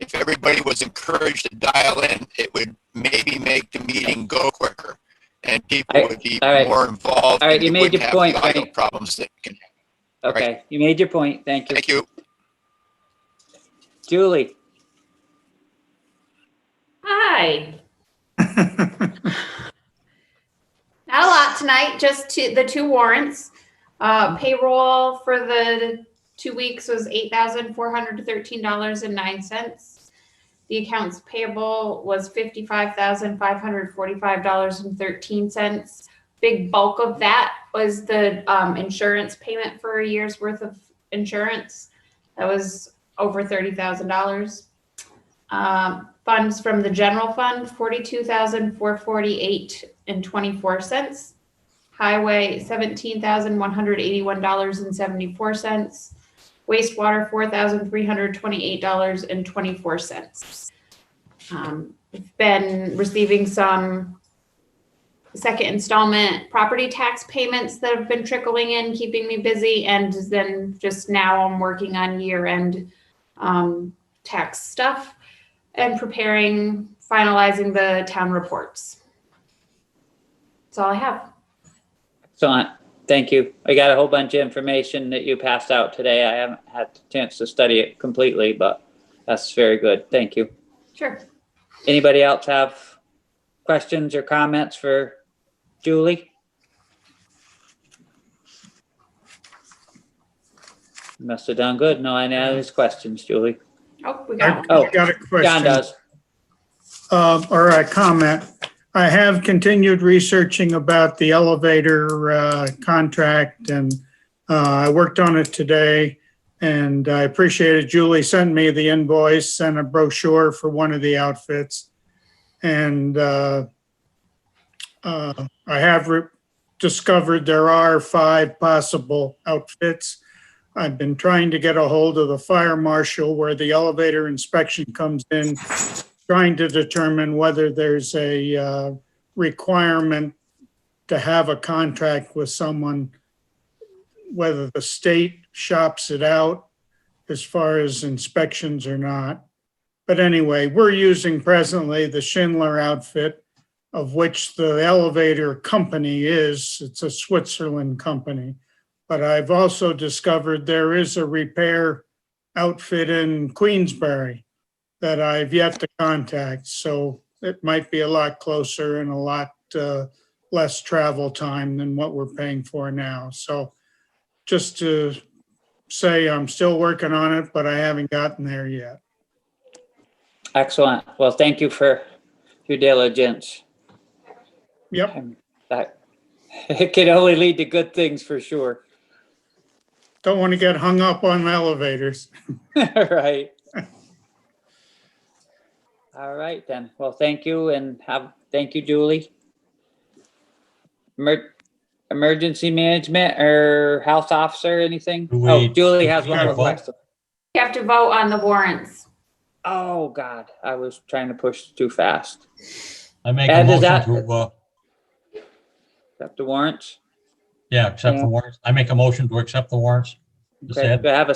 If everybody was encouraged to dial in, it would maybe make the meeting go quicker, and people would be more involved. All right, you made your point, audio Frank. problems that can. Okay, right. You made your point. Thank you. Thank you. Julie. Hi. Not a lot tonight, just the two warrants. Payroll for the 2 weeks was $8,413.09. The accounts payable was $55,545.13. Big bulk of that was the insurance payment for a year's worth of insurance. That was over $30,000. Funds from the general fund, $42,448.24. Highway, $17,181.74. Wastewater, $4,328.24. We've been receiving some second installment property tax payments that have been trickling in, keeping me busy. And then just now I'm working on year-end tax stuff and finalizing the town reports. That's all I have. Excellent. Thank you. I got a whole bunch of information that you passed out today. I haven't had the chance to study it completely, but that's very good. Thank you. Sure. Anybody else have questions or comments for Julie? Must have done good. No, I know there's questions, Julie. Oh, we got one. Oh, I got a question. John does. Or a comment. I have continued researching about the elevator contract, and I worked on it today, and I appreciated Julie sent me the invoice and a brochure for one of the outfits. And I have discovered there are 5 possible outfits. I've been trying to get a hold of the fire marshal where the elevator inspection comes in, trying to determine whether there's a requirement to have a contract with someone, whether the state shops it out as far as inspections or not. But anyway, we're using presently the Schindler outfit, of which the elevator company it's a Switzerland company. But I've also discovered there is a repair outfit in Queensbury that I've yet to contact. So it might be a lot closer and a lot less travel time than what we're paying for now. So just to say I'm still working on it, but I haven't gotten there yet. Excellent. Well, thank you for your diligence. Yep. That it can only lead to good things for sure. Don't want to get hung up on elevators. Right. All right then. Well, thank you, and thank you, Julie. Emergency management or health officer, anything? Julie has one more question. You have to vote on the warrants. Oh God, I was trying to push too fast. I make a motion to, accept the warrants. yeah, accept the warrants. I make a motion to accept the warrants. Okay. Do I have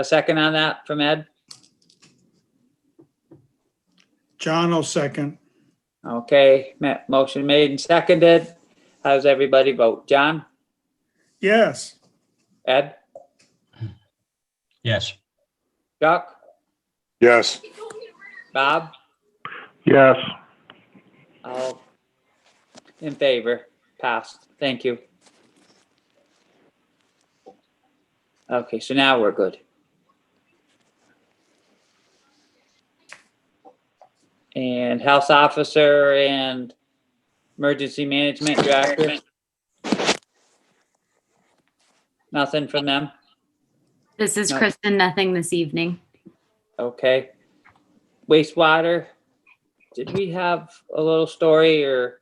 a second on that from Ed? John will second. Okay, motion made and seconded. How's everybody vote? John? Yes. Ed? Yes. Chuck? Yes. Bob? Yes. All in favor. Passed. Thank you. Okay, so now we're good. And health officer and emergency management director? Nothing from them? This is No. Kristen, nothing this evening. Okay. Wastewater, did we have a little story, or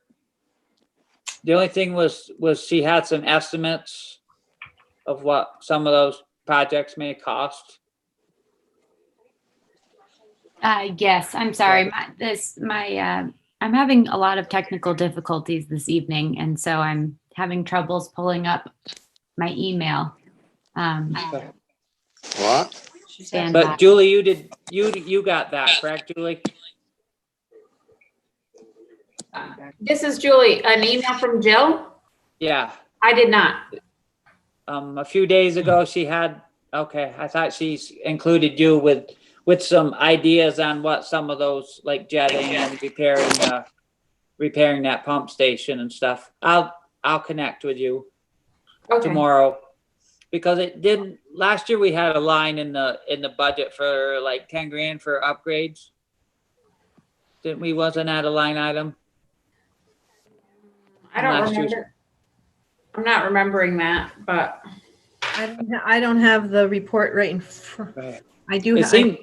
the only thing was she had some estimates of what some of those projects may cost? Yes, I'm sorry. I'm having a lot of technical difficulties this evening, and so I'm having troubles pulling up my email. What? Stand But by. Julie, you got that, correct, Julie? This is Julie. An email from Jill? Yeah. I did not. A few days ago she had, okay, I thought she's included you with some ideas on what some of those, like jetting and repairing that pump station and stuff. I'll connect with you tomorrow, because it didn't, last year we had a line in the budget for like 10 grand for upgrades. Didn't we? Wasn't that a line item? I don't Last year's- remember. I'm not remembering that, but I don't have the report right in front. Right. I do. It seemed,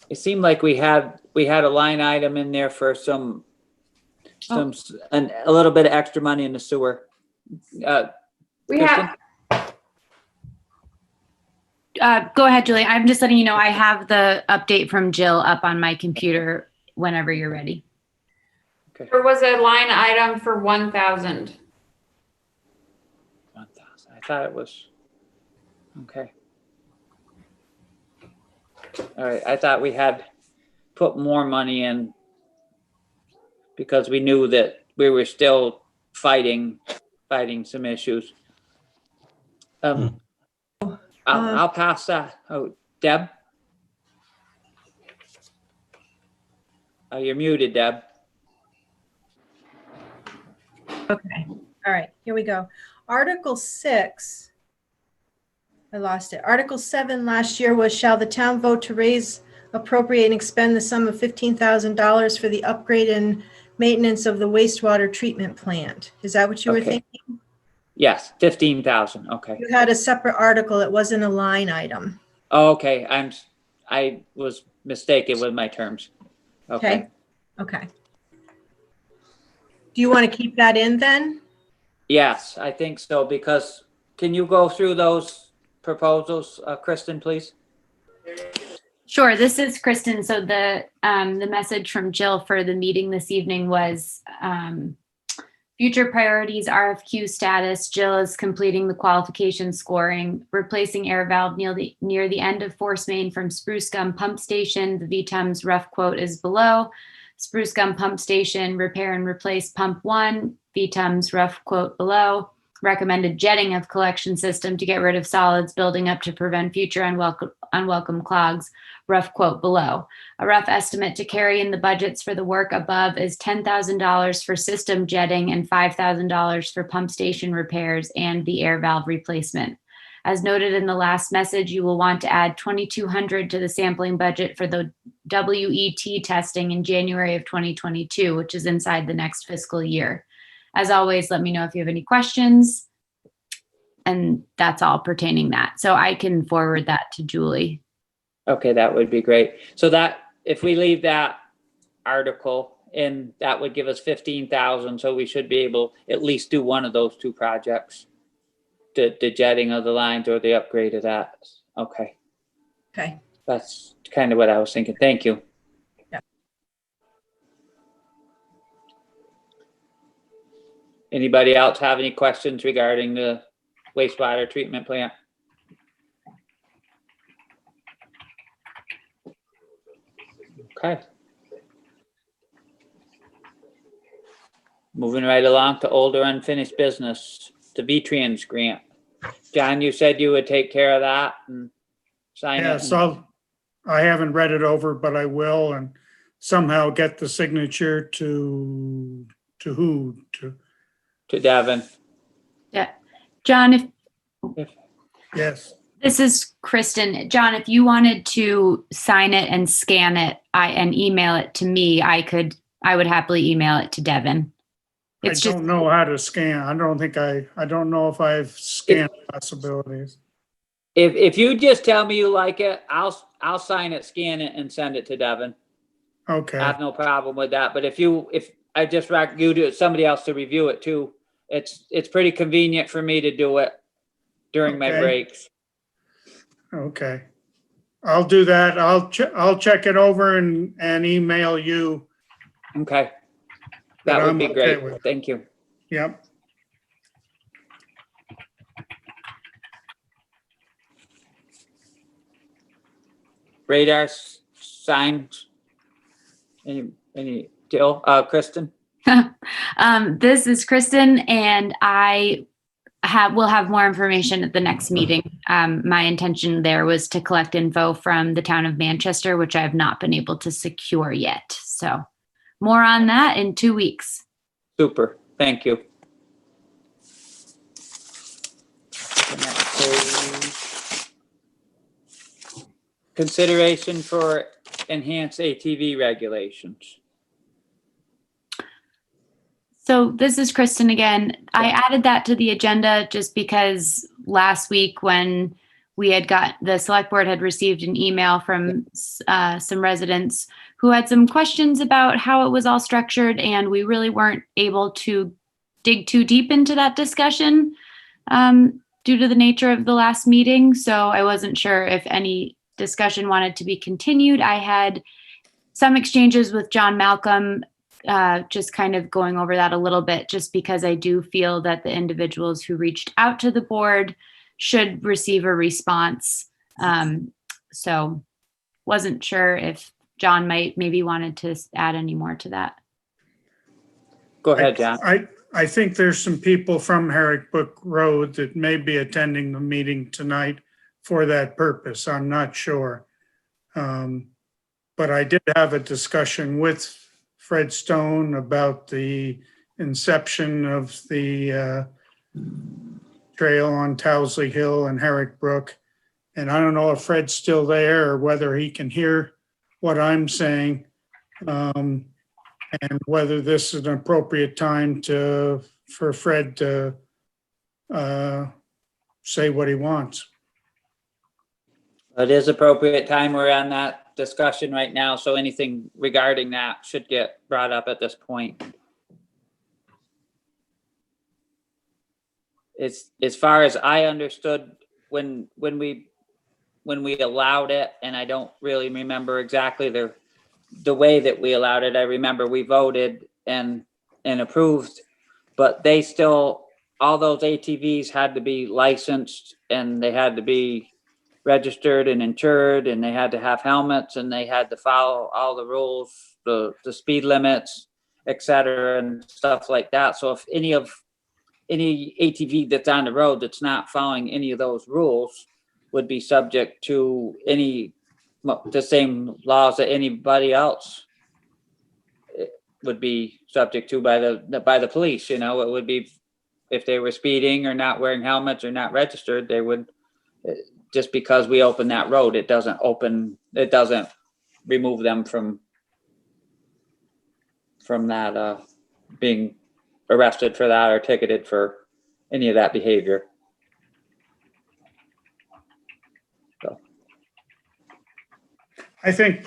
it seemed like we had a line item in there for a little bit of extra money in the sewer. we Kristen? have. Go ahead, Julie. I'm just letting you know I have the update from Jill up on my computer whenever you're ready. There was a line item for 1,000. 1,000. I thought it was, okay. All right, I thought we had put more money in because we knew that we were still fighting some issues. I'll pass that. Oh, Deb? Oh, you're muted, Deb. Okay, all right, here we go. Article 6, I lost it. Article 7 last year was, shall the town vote to raise, appropriate, and expend the sum of $15,000 for the upgrade and maintenance of the wastewater treatment plant? Is that what you were Okay. thinking? Yes, 15,000. Okay. You had a separate article, it wasn't a line item. Oh, okay. I was mistaken with my terms. Okay. Okay. Do you want to keep that in then? Yes, I think so, because can you go through those proposals, Kristen, please? Sure, this is Kristen. So the message from Jill for the meeting this evening was future priorities, RFQ status. Jill is completing the qualification scoring, replacing air valve near the end of force main from Spruce Gum Pump Station. The VTEM's rough quote is below. Spruce Gum Pump Station, repair and replace pump 1. VTEM's rough quote below. Recommended jetting of collection system to get rid of solids building up to prevent future unwelcome clogs. Rough quote below. A rough estimate to carry in the budgets for the work above is $10,000 for system jetting and $5,000 for pump station repairs and the air valve replacement. As noted in the last message, you will want to add $2,200 to the sampling budget for the WET testing in January of 2022, which is inside the next fiscal year. As always, let me know if you have any questions. And that's all pertaining that. So I can forward that to Julie. Okay, that would be great. So that, if we leave that article in, that would give us 15,000. So we should be able at least do one of those two projects. The jetting of the lines or the upgrade of that. Okay. Okay. That's kind of what I was thinking. Thank you. Yeah. Anybody else have any questions regarding the wastewater treatment plant? Okay. Moving right along to older unfinished business, the V-Trans grant. John, you said you would take care of that and sign it. Yes, I haven't read it over, but I will, and somehow get the signature to who? To Devin. Yeah. John, Yes. this is Kristen. John, if you wanted to sign it and scan it and email it to me, I would happily email it to Devin. I don't know how to scan. I don't know if I've scanned possibilities. If you just tell me you like it, I'll sign it, scan it, and send it to Devin. Okay. I have no problem with that. But if I just like you do somebody else to review it too, it's pretty convenient for me to do it during my breaks. Okay. I'll do that. I'll check it over and email you. Okay. That would be okay great. Thank you. Yep. Radar signs. Any Jill? Kristen? This is Kristen, and I will have more information at the next meeting. My intention there was to collect info from the town of Manchester, which I have not been able to secure yet. So more on that in 2 weeks. Super. Thank you. Consideration for enhanced ATV regulations. So this is Kristen again. I added that to the agenda just because last week when the select board had received an email from some residents who had some questions about how it was all structured, and we really weren't able to dig too deep into that discussion due to the nature of the last meeting. So I wasn't sure if any discussion wanted to be continued. I had some exchanges with John Malcolm, just kind of going over that a little bit, just because I do feel that the individuals who reached out to the board should receive a response. So wasn't sure if John maybe wanted to add any more to that. Go ahead, John. I think there's some people from Herrick Brook Road that may be attending the meeting tonight for that purpose. I'm not sure. But I did have a discussion with Fred Stone about the inception of the trail on Towsley Hill and Herrick Brook. And I don't know if Fred's still there or whether he can hear what I'm saying. And whether this is an appropriate time for Fred to say what he wants. It is appropriate time. We're on that discussion right now, so anything regarding that should get brought up at this point. It's, as far as I understood, when we allowed it, and I don't really remember exactly the way that we allowed it. I remember we voted and approved, but they still, all those ATVs had to be licensed, and they had to be registered and insured, and they had to have helmets, and they had to follow all the rules, the speed limits, et cetera, and stuff like that. So if any ATV that's on the road that's not following any of those rules would be subject to the same laws that anybody else would be subject to by the police. You know, it would be if they were speeding or not wearing helmets or not registered, they would, just because we open that road, it doesn't remove them from that being arrested for that or ticketed for any of that behavior. I think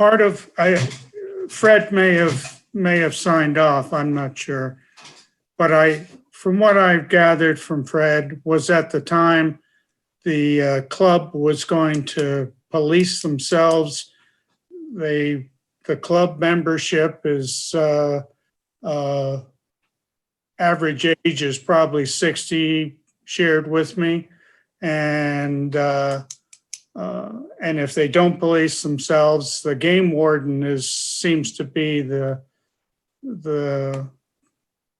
Fred may have signed off, I'm not sure. But from what I've gathered from Fred, was at the time the club was going to police themselves. The club membership is average age is probably 60, shared with me. And if they don't police themselves, the game warden seems to be the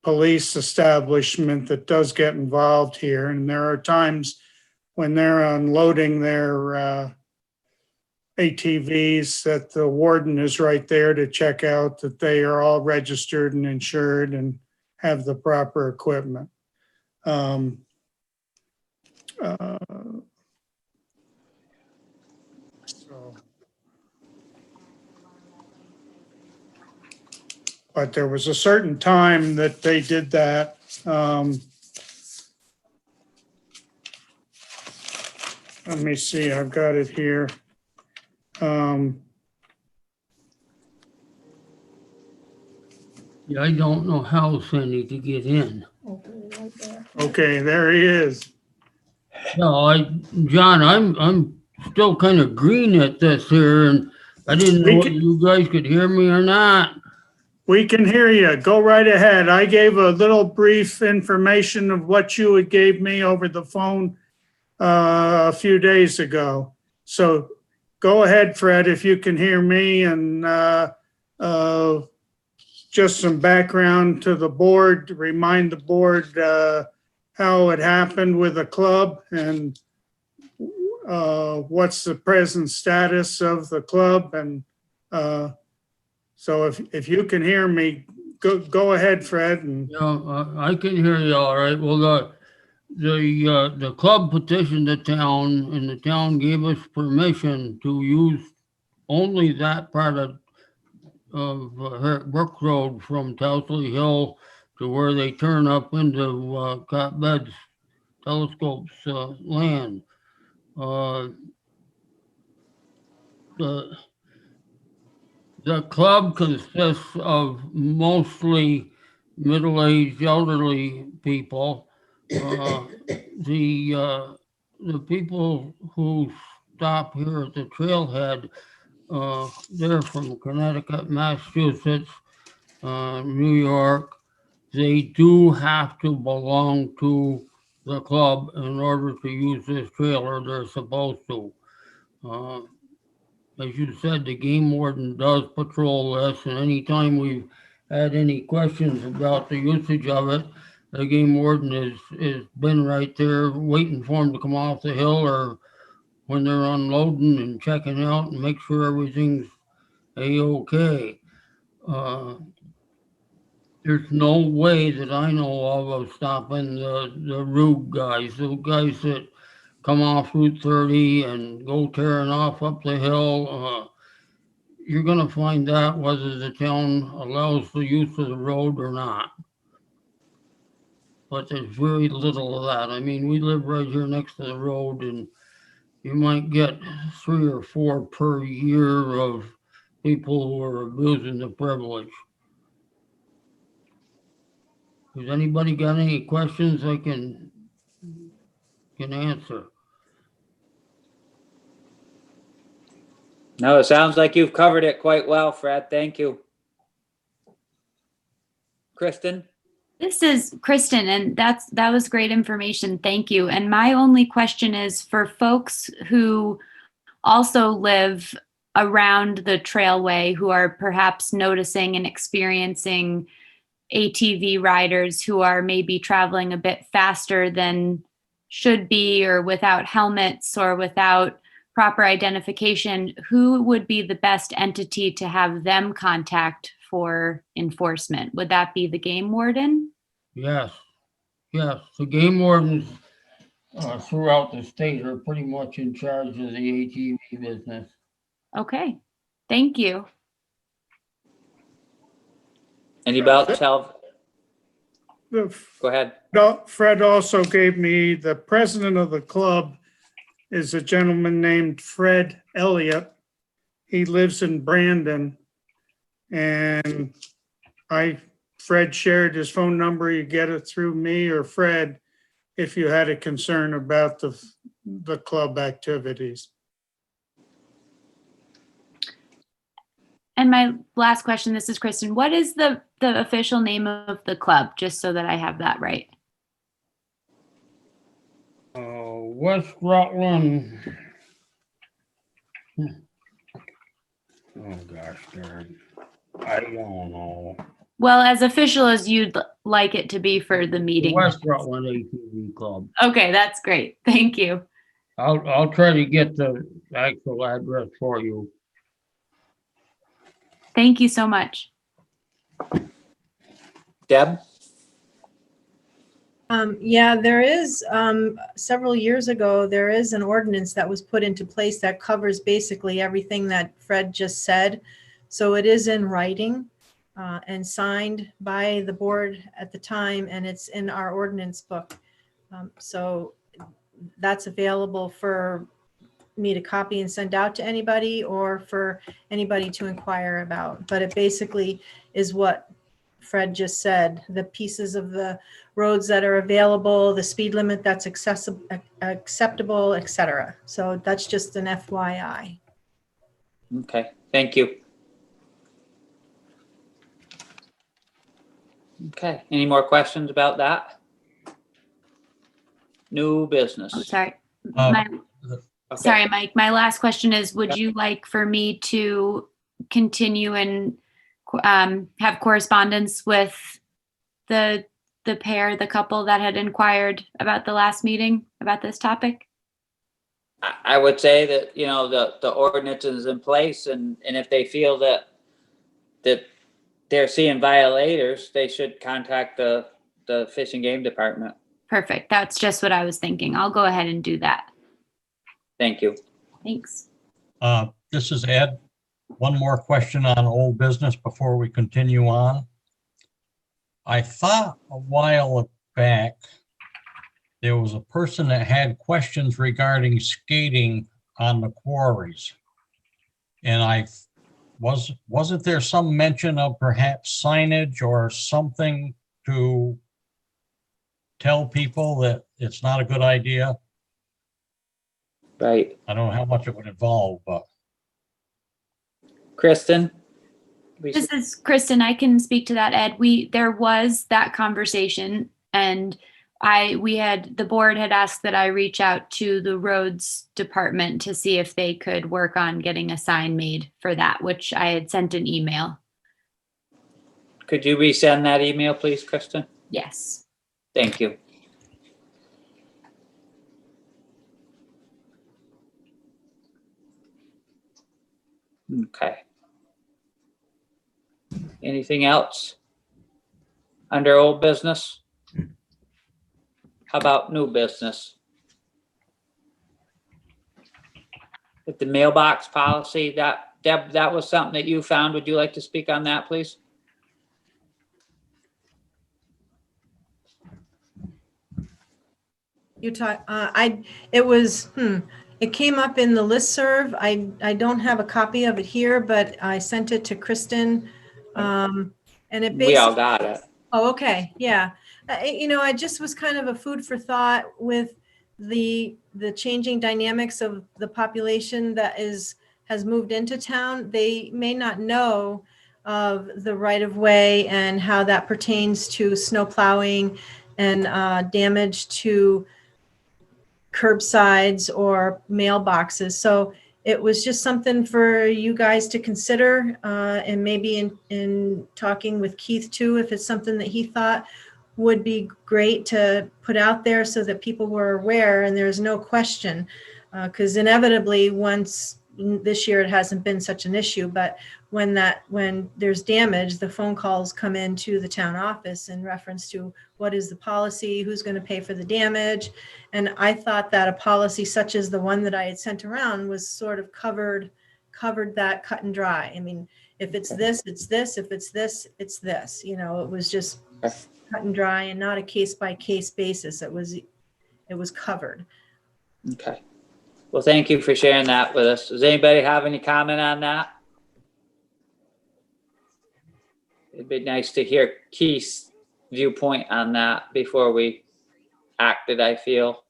police establishment that does get involved here. And there are times when they're unloading their ATVs that the warden is right there to check out that they are all registered and insured and have the proper equipment. But there was a certain time that they did that. Let me see, I've got it here. Yeah, I don't know how, Sandy, to get in. Okay, there he is. No, John, I'm still kind of green at this here, and I didn't know if you guys could hear me or not. We can hear you. Go right ahead. I gave a little brief information of what you had gave me over the phone a few days ago. So go ahead, Fred, if you can hear me, and just some background to the board, to remind the board how it happened with the club and what's the present status of the club. And so if you can hear me, go ahead, Fred. And yeah, I can hear you all right. Well, the club petitioned the town, and the town gave us permission to use only that part of Herrick Brook Road from Towsley Hill to where they turn up into Cotbed's Telescope's land. The club consists of mostly middle-aged elderly people. The people who stop here at the trailhead they're from Connecticut, Massachusetts, New York. They do have to belong to the club in order to use this trailer. They're supposed to. As you said, the game warden does patrol this, and anytime we've had any questions about the usage of it, the game warden is been right there waiting for them to come off the hill, or when they're unloading and checking out and make sure everything's a-okay. There's no way that I know of stopping the Rube guys, the guys that come off Route 30 and go tearing off up the hill. You're gonna find out whether the town allows the use of the road or not. But there's very little of that. I mean, we live right here next to the road, and you might get 3 or 4 per year of people who are abusing the privilege. Has anybody got any questions I can answer? No, it sounds like you've covered it quite well, Fred. Thank you. Kristen? This is Kristen, and that was great information. Thank you. And my only question is for folks who also live around the trailway, who are perhaps noticing and experiencing ATV riders who are maybe traveling a bit faster than should be, or without helmets or without proper identification, who would be the best entity to have them contact for enforcement? Would that be the game warden? Yes. The game wardens throughout the state are pretty much in charge of the ATV business. Okay, thank you. Anybody else have? Go ahead. Fred also gave me the president of the club is a gentleman named Fred Elliott. He lives in Brandon, and Fred shared his phone number. You get it through me or Fred if you had a concern about the club activities. And my last question, this is Kristen. What is the official name of the club, just so that I have that right? West Rutland. Oh gosh, darn. I don't know. Well, as official as you'd like it to be for the meeting. West Rutland ATV Club. Okay, that's great. Thank you. I'll try to get the actual address for you. Thank you so much. Deb? Yeah, there is, several years ago, there is an ordinance that was put into place that covers basically everything that Fred just said. So it is in writing and signed by the board at the time, and it's in our ordinance book. So that's available for me to copy and send out to anybody, or for anybody to inquire about. But it basically is what Fred just said, the pieces of the roads that are available, the speed limit that's acceptable, etc. So that's just an FYI. Okay, thank you. Okay, any more questions about that? New business. Oh, sorry. Okay. Sorry, Mike. My last question is, would you like for me to continue and have correspondence with the couple that had inquired about the last meeting about this topic? I would say that, you know, the ordinance is in place, and if they feel that they're seeing violators, they should contact the Fish and Game Department. Perfect. That's just what I was thinking. I'll go ahead and do that. Thank you. Thanks. This is Ed. One more question on old business before we continue on. I thought a while back there was a person that had questions regarding skating on the quarries. And wasn't there some mention of perhaps signage or something to tell people that it's not a good idea? Right. I don't know how much it would involve, but. Kristen? This is Kristen. I can speak to that, Ed. There was that conversation, and the board had asked that I reach out to the roads department to see if they could work on getting a sign made for that, which I had sent an email. Could you resend that email, please, Kristen? Yes. Thank you. Okay. Anything else under old business? How about new business? With the mailbox policy, Deb, that was something that you found. Would you like to speak on that, please? It came up in the listserv. I don't have a copy of it here, but I sent it to Kristen. And it We all basically, got it. oh, okay, yeah. I just was kind of a food for thought with the changing dynamics of the population that has moved into town. They may not know of the right of way and how that pertains to snow plowing and damage to curbsides or mailboxes. So it was just something for you guys to consider, and maybe in talking with Keith too, if it's something that he thought would be great to put out there so that people were aware and there's no question. Because inevitably, once this year it hasn't been such an issue, but when there's damage, the phone calls come into the town office in reference to what is the policy, who's going to pay for the damage. And I thought that a policy such as the one that I had sent around was sort of covered that cut and dry. I mean, if it's this, it's this. If it's this, it's this. It was just cut and dry and not a case by case basis. It was covered. Okay. Well, thank you for sharing that with us. Does anybody have any comment on that? It'd be nice to hear Keith's viewpoint on that before we acted, I feel.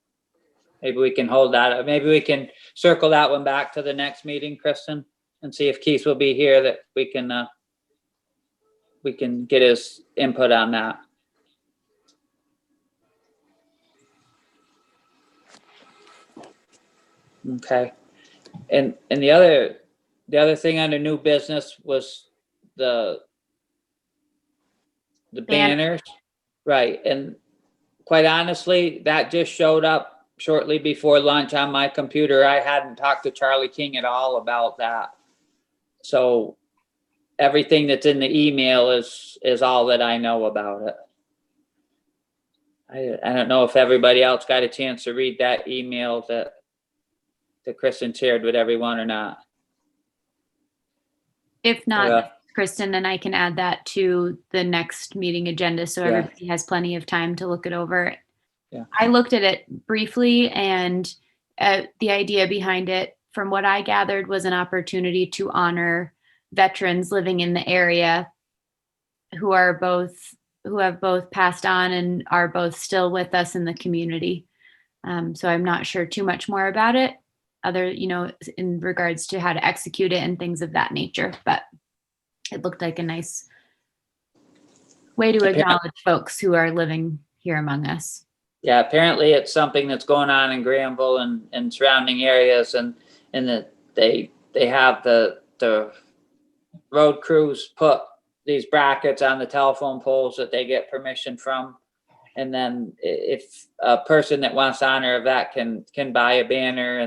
Maybe we can hold that. Maybe we can circle that one back to the next meeting, Kristen, and see if Keith will be here, that we can get his input on that. Okay. And the other thing under new business was the banners. Right. And quite honestly, that just showed up shortly before lunch on my computer. I hadn't talked to Charlie King at all about that. So everything that's in the email is all that I know about it. I don't know if everybody else got a chance to read that email that Kristen shared with everyone or not. If not, Kristen, and I can add that to the next meeting agenda so everybody has plenty of time to look it over. Yeah. I looked at it briefly, and the idea behind it, from what I gathered, was an opportunity to honor veterans living in the area who have both passed on and are both still with us in the community. So I'm not sure too much more about it, other, in regards to how to execute it and things of that nature, but it looked like a nice way to acknowledge folks who are living here among us. Yeah, apparently it's something that's going on in Granville and surrounding areas, and that they have the road crews put these brackets on the telephone poles that they get permission from. And then if a person that wants honor of that can buy a banner,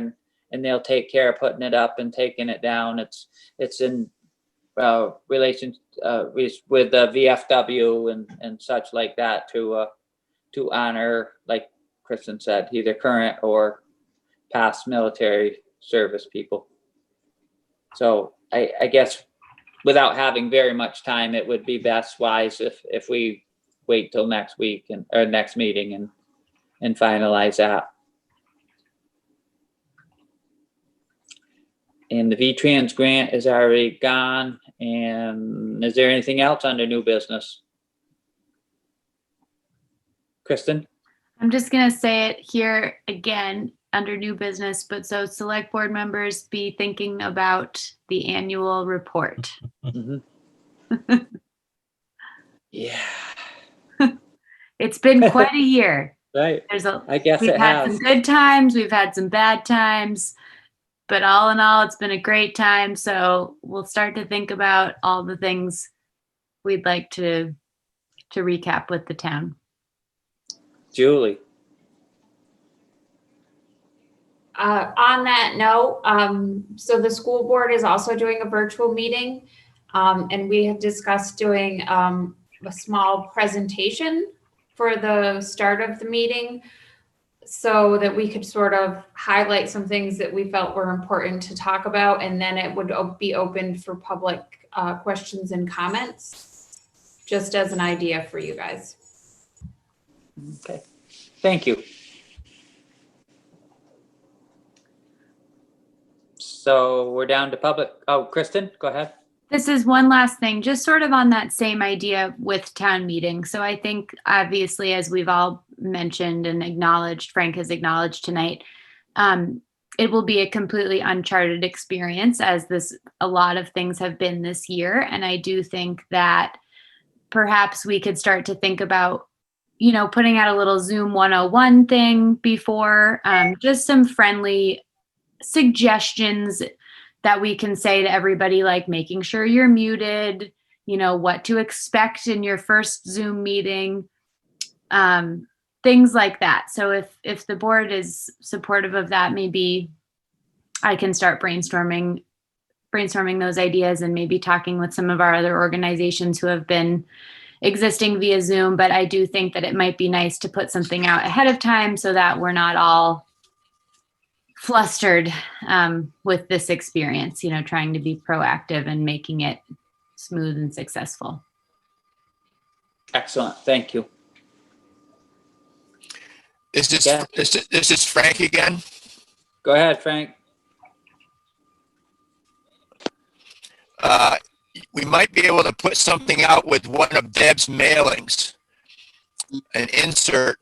and they'll take care of putting it up and taking it down. It's in relation with the VFW and such like that to honor, like Kristen said, either current or past military service people. So I guess without having very much time, it would be best wise if we wait till next week or next meeting and finalize that. And the V-Trans grant is already gone. And is there anything else under new business? Kristen? I'm just going to say it here again. under new business, but so select board members be thinking about the annual report. Mhm. Yeah, It's been quite a year. right. There's a, I guess we've it had has. some good times, we've had some bad times, but all in all, it's been a great time. So we'll start to think about all the things we'd like to recap with the town. Julie. On that note, so the school board is also doing a virtual meeting. And we have discussed doing a small presentation for the start of the meeting so that we could sort of highlight some things that we felt were important to talk about. And then it would be opened for public questions and comments, just as an idea for you guys. Okay, thank you. So we're down to public. Oh, Kristen, go ahead. This is one last thing, just sort of on that same idea with town meeting. So I think obviously, as we've all mentioned and acknowledged, Frank has acknowledged tonight, it will be a completely uncharted experience, as a lot of things have been this year. And I do think that perhaps we could start to think about, putting out a little Zoom 101 thing before, just some friendly suggestions that we can say to everybody, like making sure you're muted, what to expect in your first Zoom meeting, things like that. So if the board is supportive of that, maybe I can start brainstorming those ideas and maybe talking with some of our other organizations who have been existing via Zoom. But I do think that it might be nice to put something out ahead of time so that we're not all flustered with this experience, trying to be proactive and making it smooth and successful. Excellent, thank you. Is this Frank again? Go ahead, Frank. We might be able to put something out with one of Deb's mailings, an insert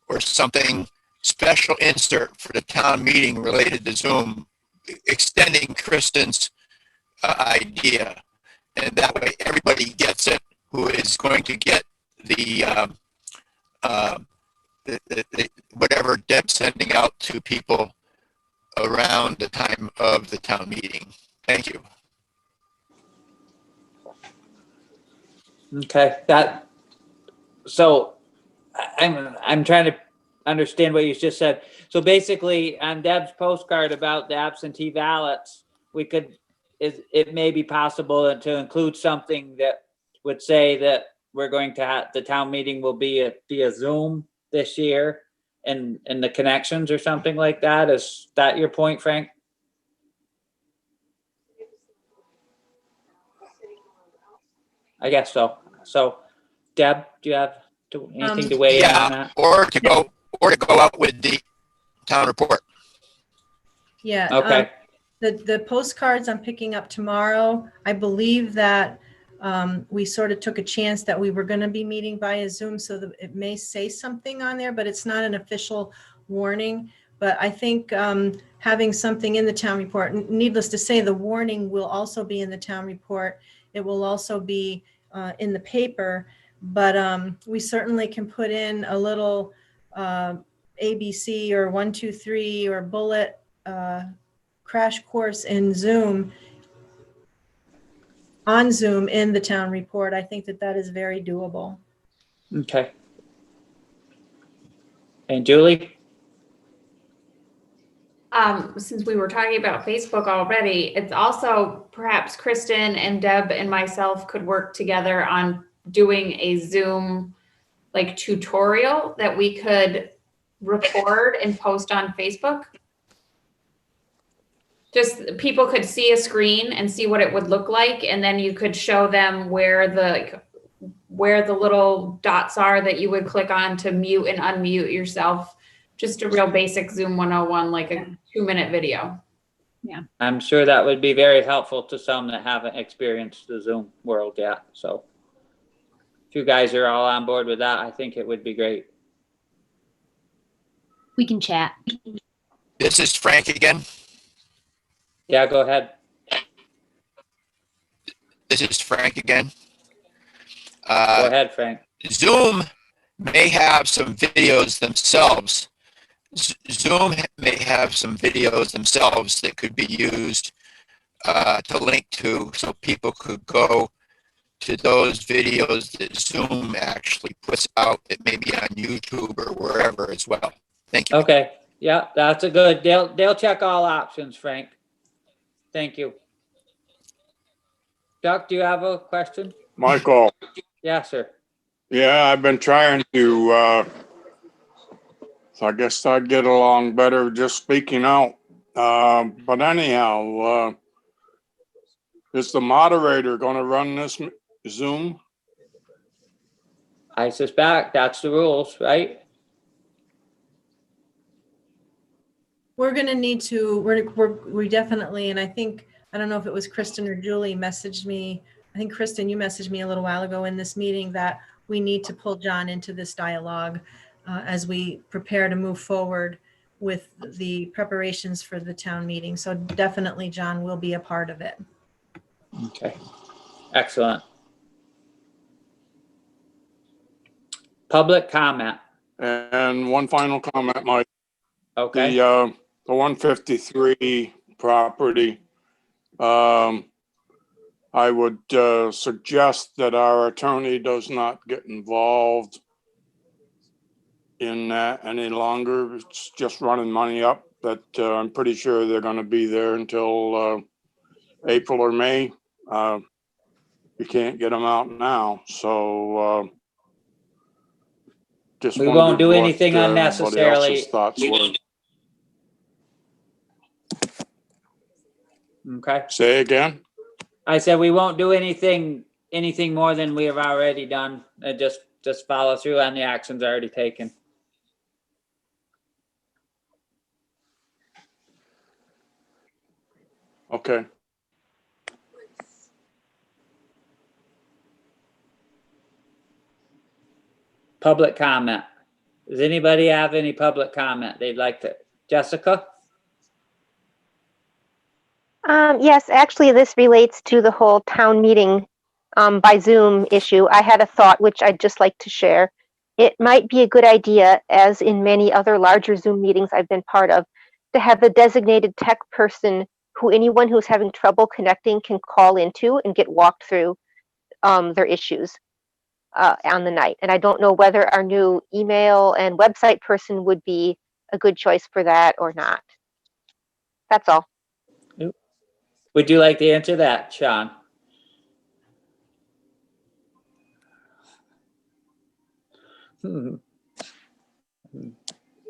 or something, special insert for the town meeting related to Zoom, extending Kristen's idea. And that way everybody gets it who is going to get the whatever Deb's sending out to people around the time of the town meeting. Thank you. Okay, so I'm trying to understand what you just said. So basically, on Deb's postcard about the absentee ballots, it may be possible to include something that would say that we're going to have, the town meeting will be via Zoom this year, and the connections or something like that. Is that your point, Frank? I guess so. So, Deb, do you have anything to weigh in on that? Or to go out with the town report. Yeah. Okay. The postcards I'm picking up tomorrow, I believe that we sort of took a chance that we were going to be meeting via Zoom, so that it may say something on there, but it's not an official warning. But I think having something in the town report, needless to say, the warning will also be in the town report. It will also be in the paper, but we certainly can put in a little ABC or 1, 2, 3 or bullet crash course in Zoom, on Zoom in the town report. I think that is very doable. Okay. And Julie? Since we were talking about Facebook already, it's also perhaps Kristen and Deb and myself could work together on doing a Zoom like tutorial that we could record and post on Facebook. Just people could see a screen and see what it would look like, and then you could show them where the little dots are that you would click on to mute and unmute yourself. Just a real basic Zoom 101, like a 2-minute video. Yeah. I'm sure that would be very helpful to some that haven't experienced the Zoom world yet. So if you guys are all on board with that, I think it would be great. We can chat. This is Frank again. Yeah, go ahead. This is Frank again. Go ahead, Frank. Zoom may have some videos themselves. Zoom may have some videos themselves that could be used to link to, so people could go to those videos that Zoom actually puts out that may be on YouTube or wherever as well. Thank you. Okay. Yeah, that's a good. They'll check all options, Frank. Thank you. Chuck, do you have a question? Michael, Yeah, sir. yeah, I've been trying to, so I guess I'd get along better just speaking out. But anyhow, is the moderator going to run this Zoom? I suspect that's the rules, right? We're going to need to, we definitely, and I think, I don't know if it was Kristen or Julie messaged me. I think Kristen, you messaged me a little while ago in this meeting that we need to pull John into this dialogue as we prepare to move forward with the preparations for the town meeting. So definitely John will be a part of it. Okay. Excellent. Public comment. And one final comment, Mike. Okay. The 153 property, I would suggest that our attorney does not get involved in that any longer. It's just running money up, but I'm pretty sure they're going to be there until April or May. You can't get them out now, so just We won't do wondered anything what everybody unnecessarily. else's thoughts were. Okay. Say again? I said we won't do anything more than we have already done. Just follow through on the actions already taken. Okay. Public comment. Does anybody have any public comment they'd like to? Jessica? Yes, actually, this relates to the whole town meeting by Zoom issue. I had a thought which I'd just like to share. It might be a good idea, as in many other larger Zoom meetings I've been part of, to have the designated tech person who anyone who's having trouble connecting can call into and get walked through their issues on the night. And I don't know whether our new email and website person would be a good choice for that or not. That's all. Would you like to answer that, Sean?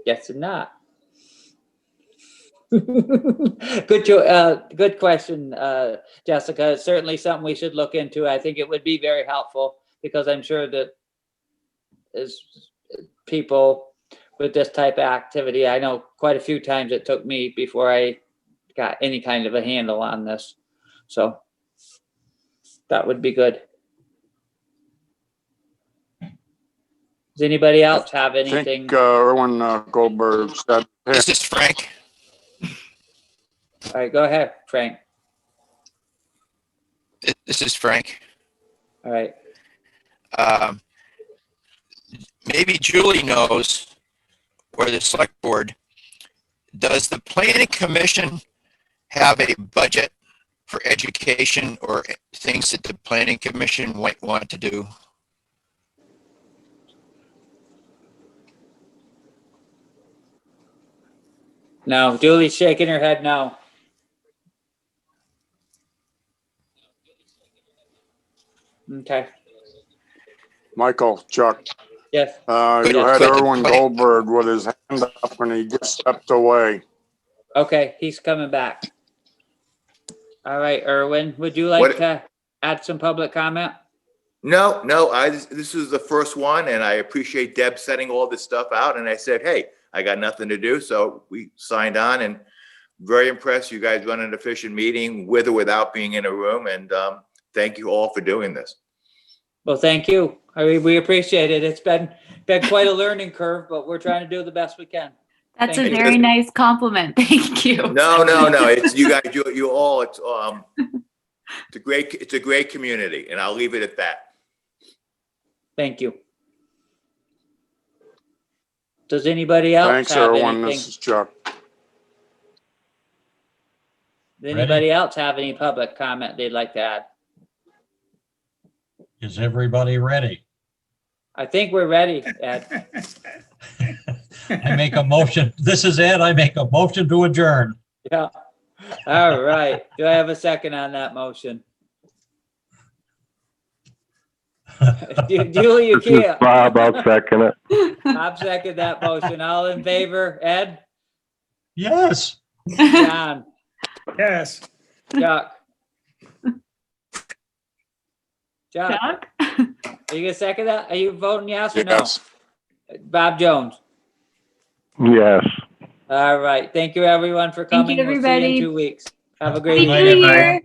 Yes or not? Good question, Jessica. It's certainly something we should look into. I think it would be very helpful because I'm sure that as people with this type of activity, I know quite a few times it took me before I got any kind of a handle on this. So that would be good. Does anybody else have I anything? think Erwin Goldberg said. This is Frank. All right, go ahead, Frank. This is Frank. All right. Maybe Julie knows, or the select board, does the planning commission have a budget for education or things that the planning commission might want to do? No, Julie's shaking her head no. Okay. Michael, Chuck, Yes. you had Erwin Goldberg with his hand up and he just stepped away. Okay, he's coming back. All right, Erwin, would you like to add some public comment? No, this is the first one, and I appreciate Deb setting all this stuff out. And I said, hey, I got nothing to do, so we signed on, and very impressed. You guys run an efficient meeting with or without being in a room, and thank you all for doing this. Well, thank you. I mean, we appreciate it. It's been quite a learning curve, but we're trying to do the best we can. That's a Thank you. very nice compliment. Thank you. No, it's you guys, you all, it's a great community, and I'll leave it at that. Thank you. Does anybody else Thanks, have everyone. anything? This is Chuck. Does anybody else have any public comment they'd like to add? Is everybody ready? I think we're ready, Ed. I make a motion. This is Ed. I make a motion to adjourn. Yeah. All right. Do I have a second on that motion? Julie, you This is can't. Bob, I'll second it. Bob second that motion. All in favor? Ed? Yes. John? Yes. Chuck? Chuck? Chuck? Are you gonna second that? Are you voting yes or no? Yes. Bob Jones? Yes. All right. Thank you, everyone, for Thank you, coming. We'll see you in everybody. 2 weeks. Have a great Happy night, New evening. everyone. Year.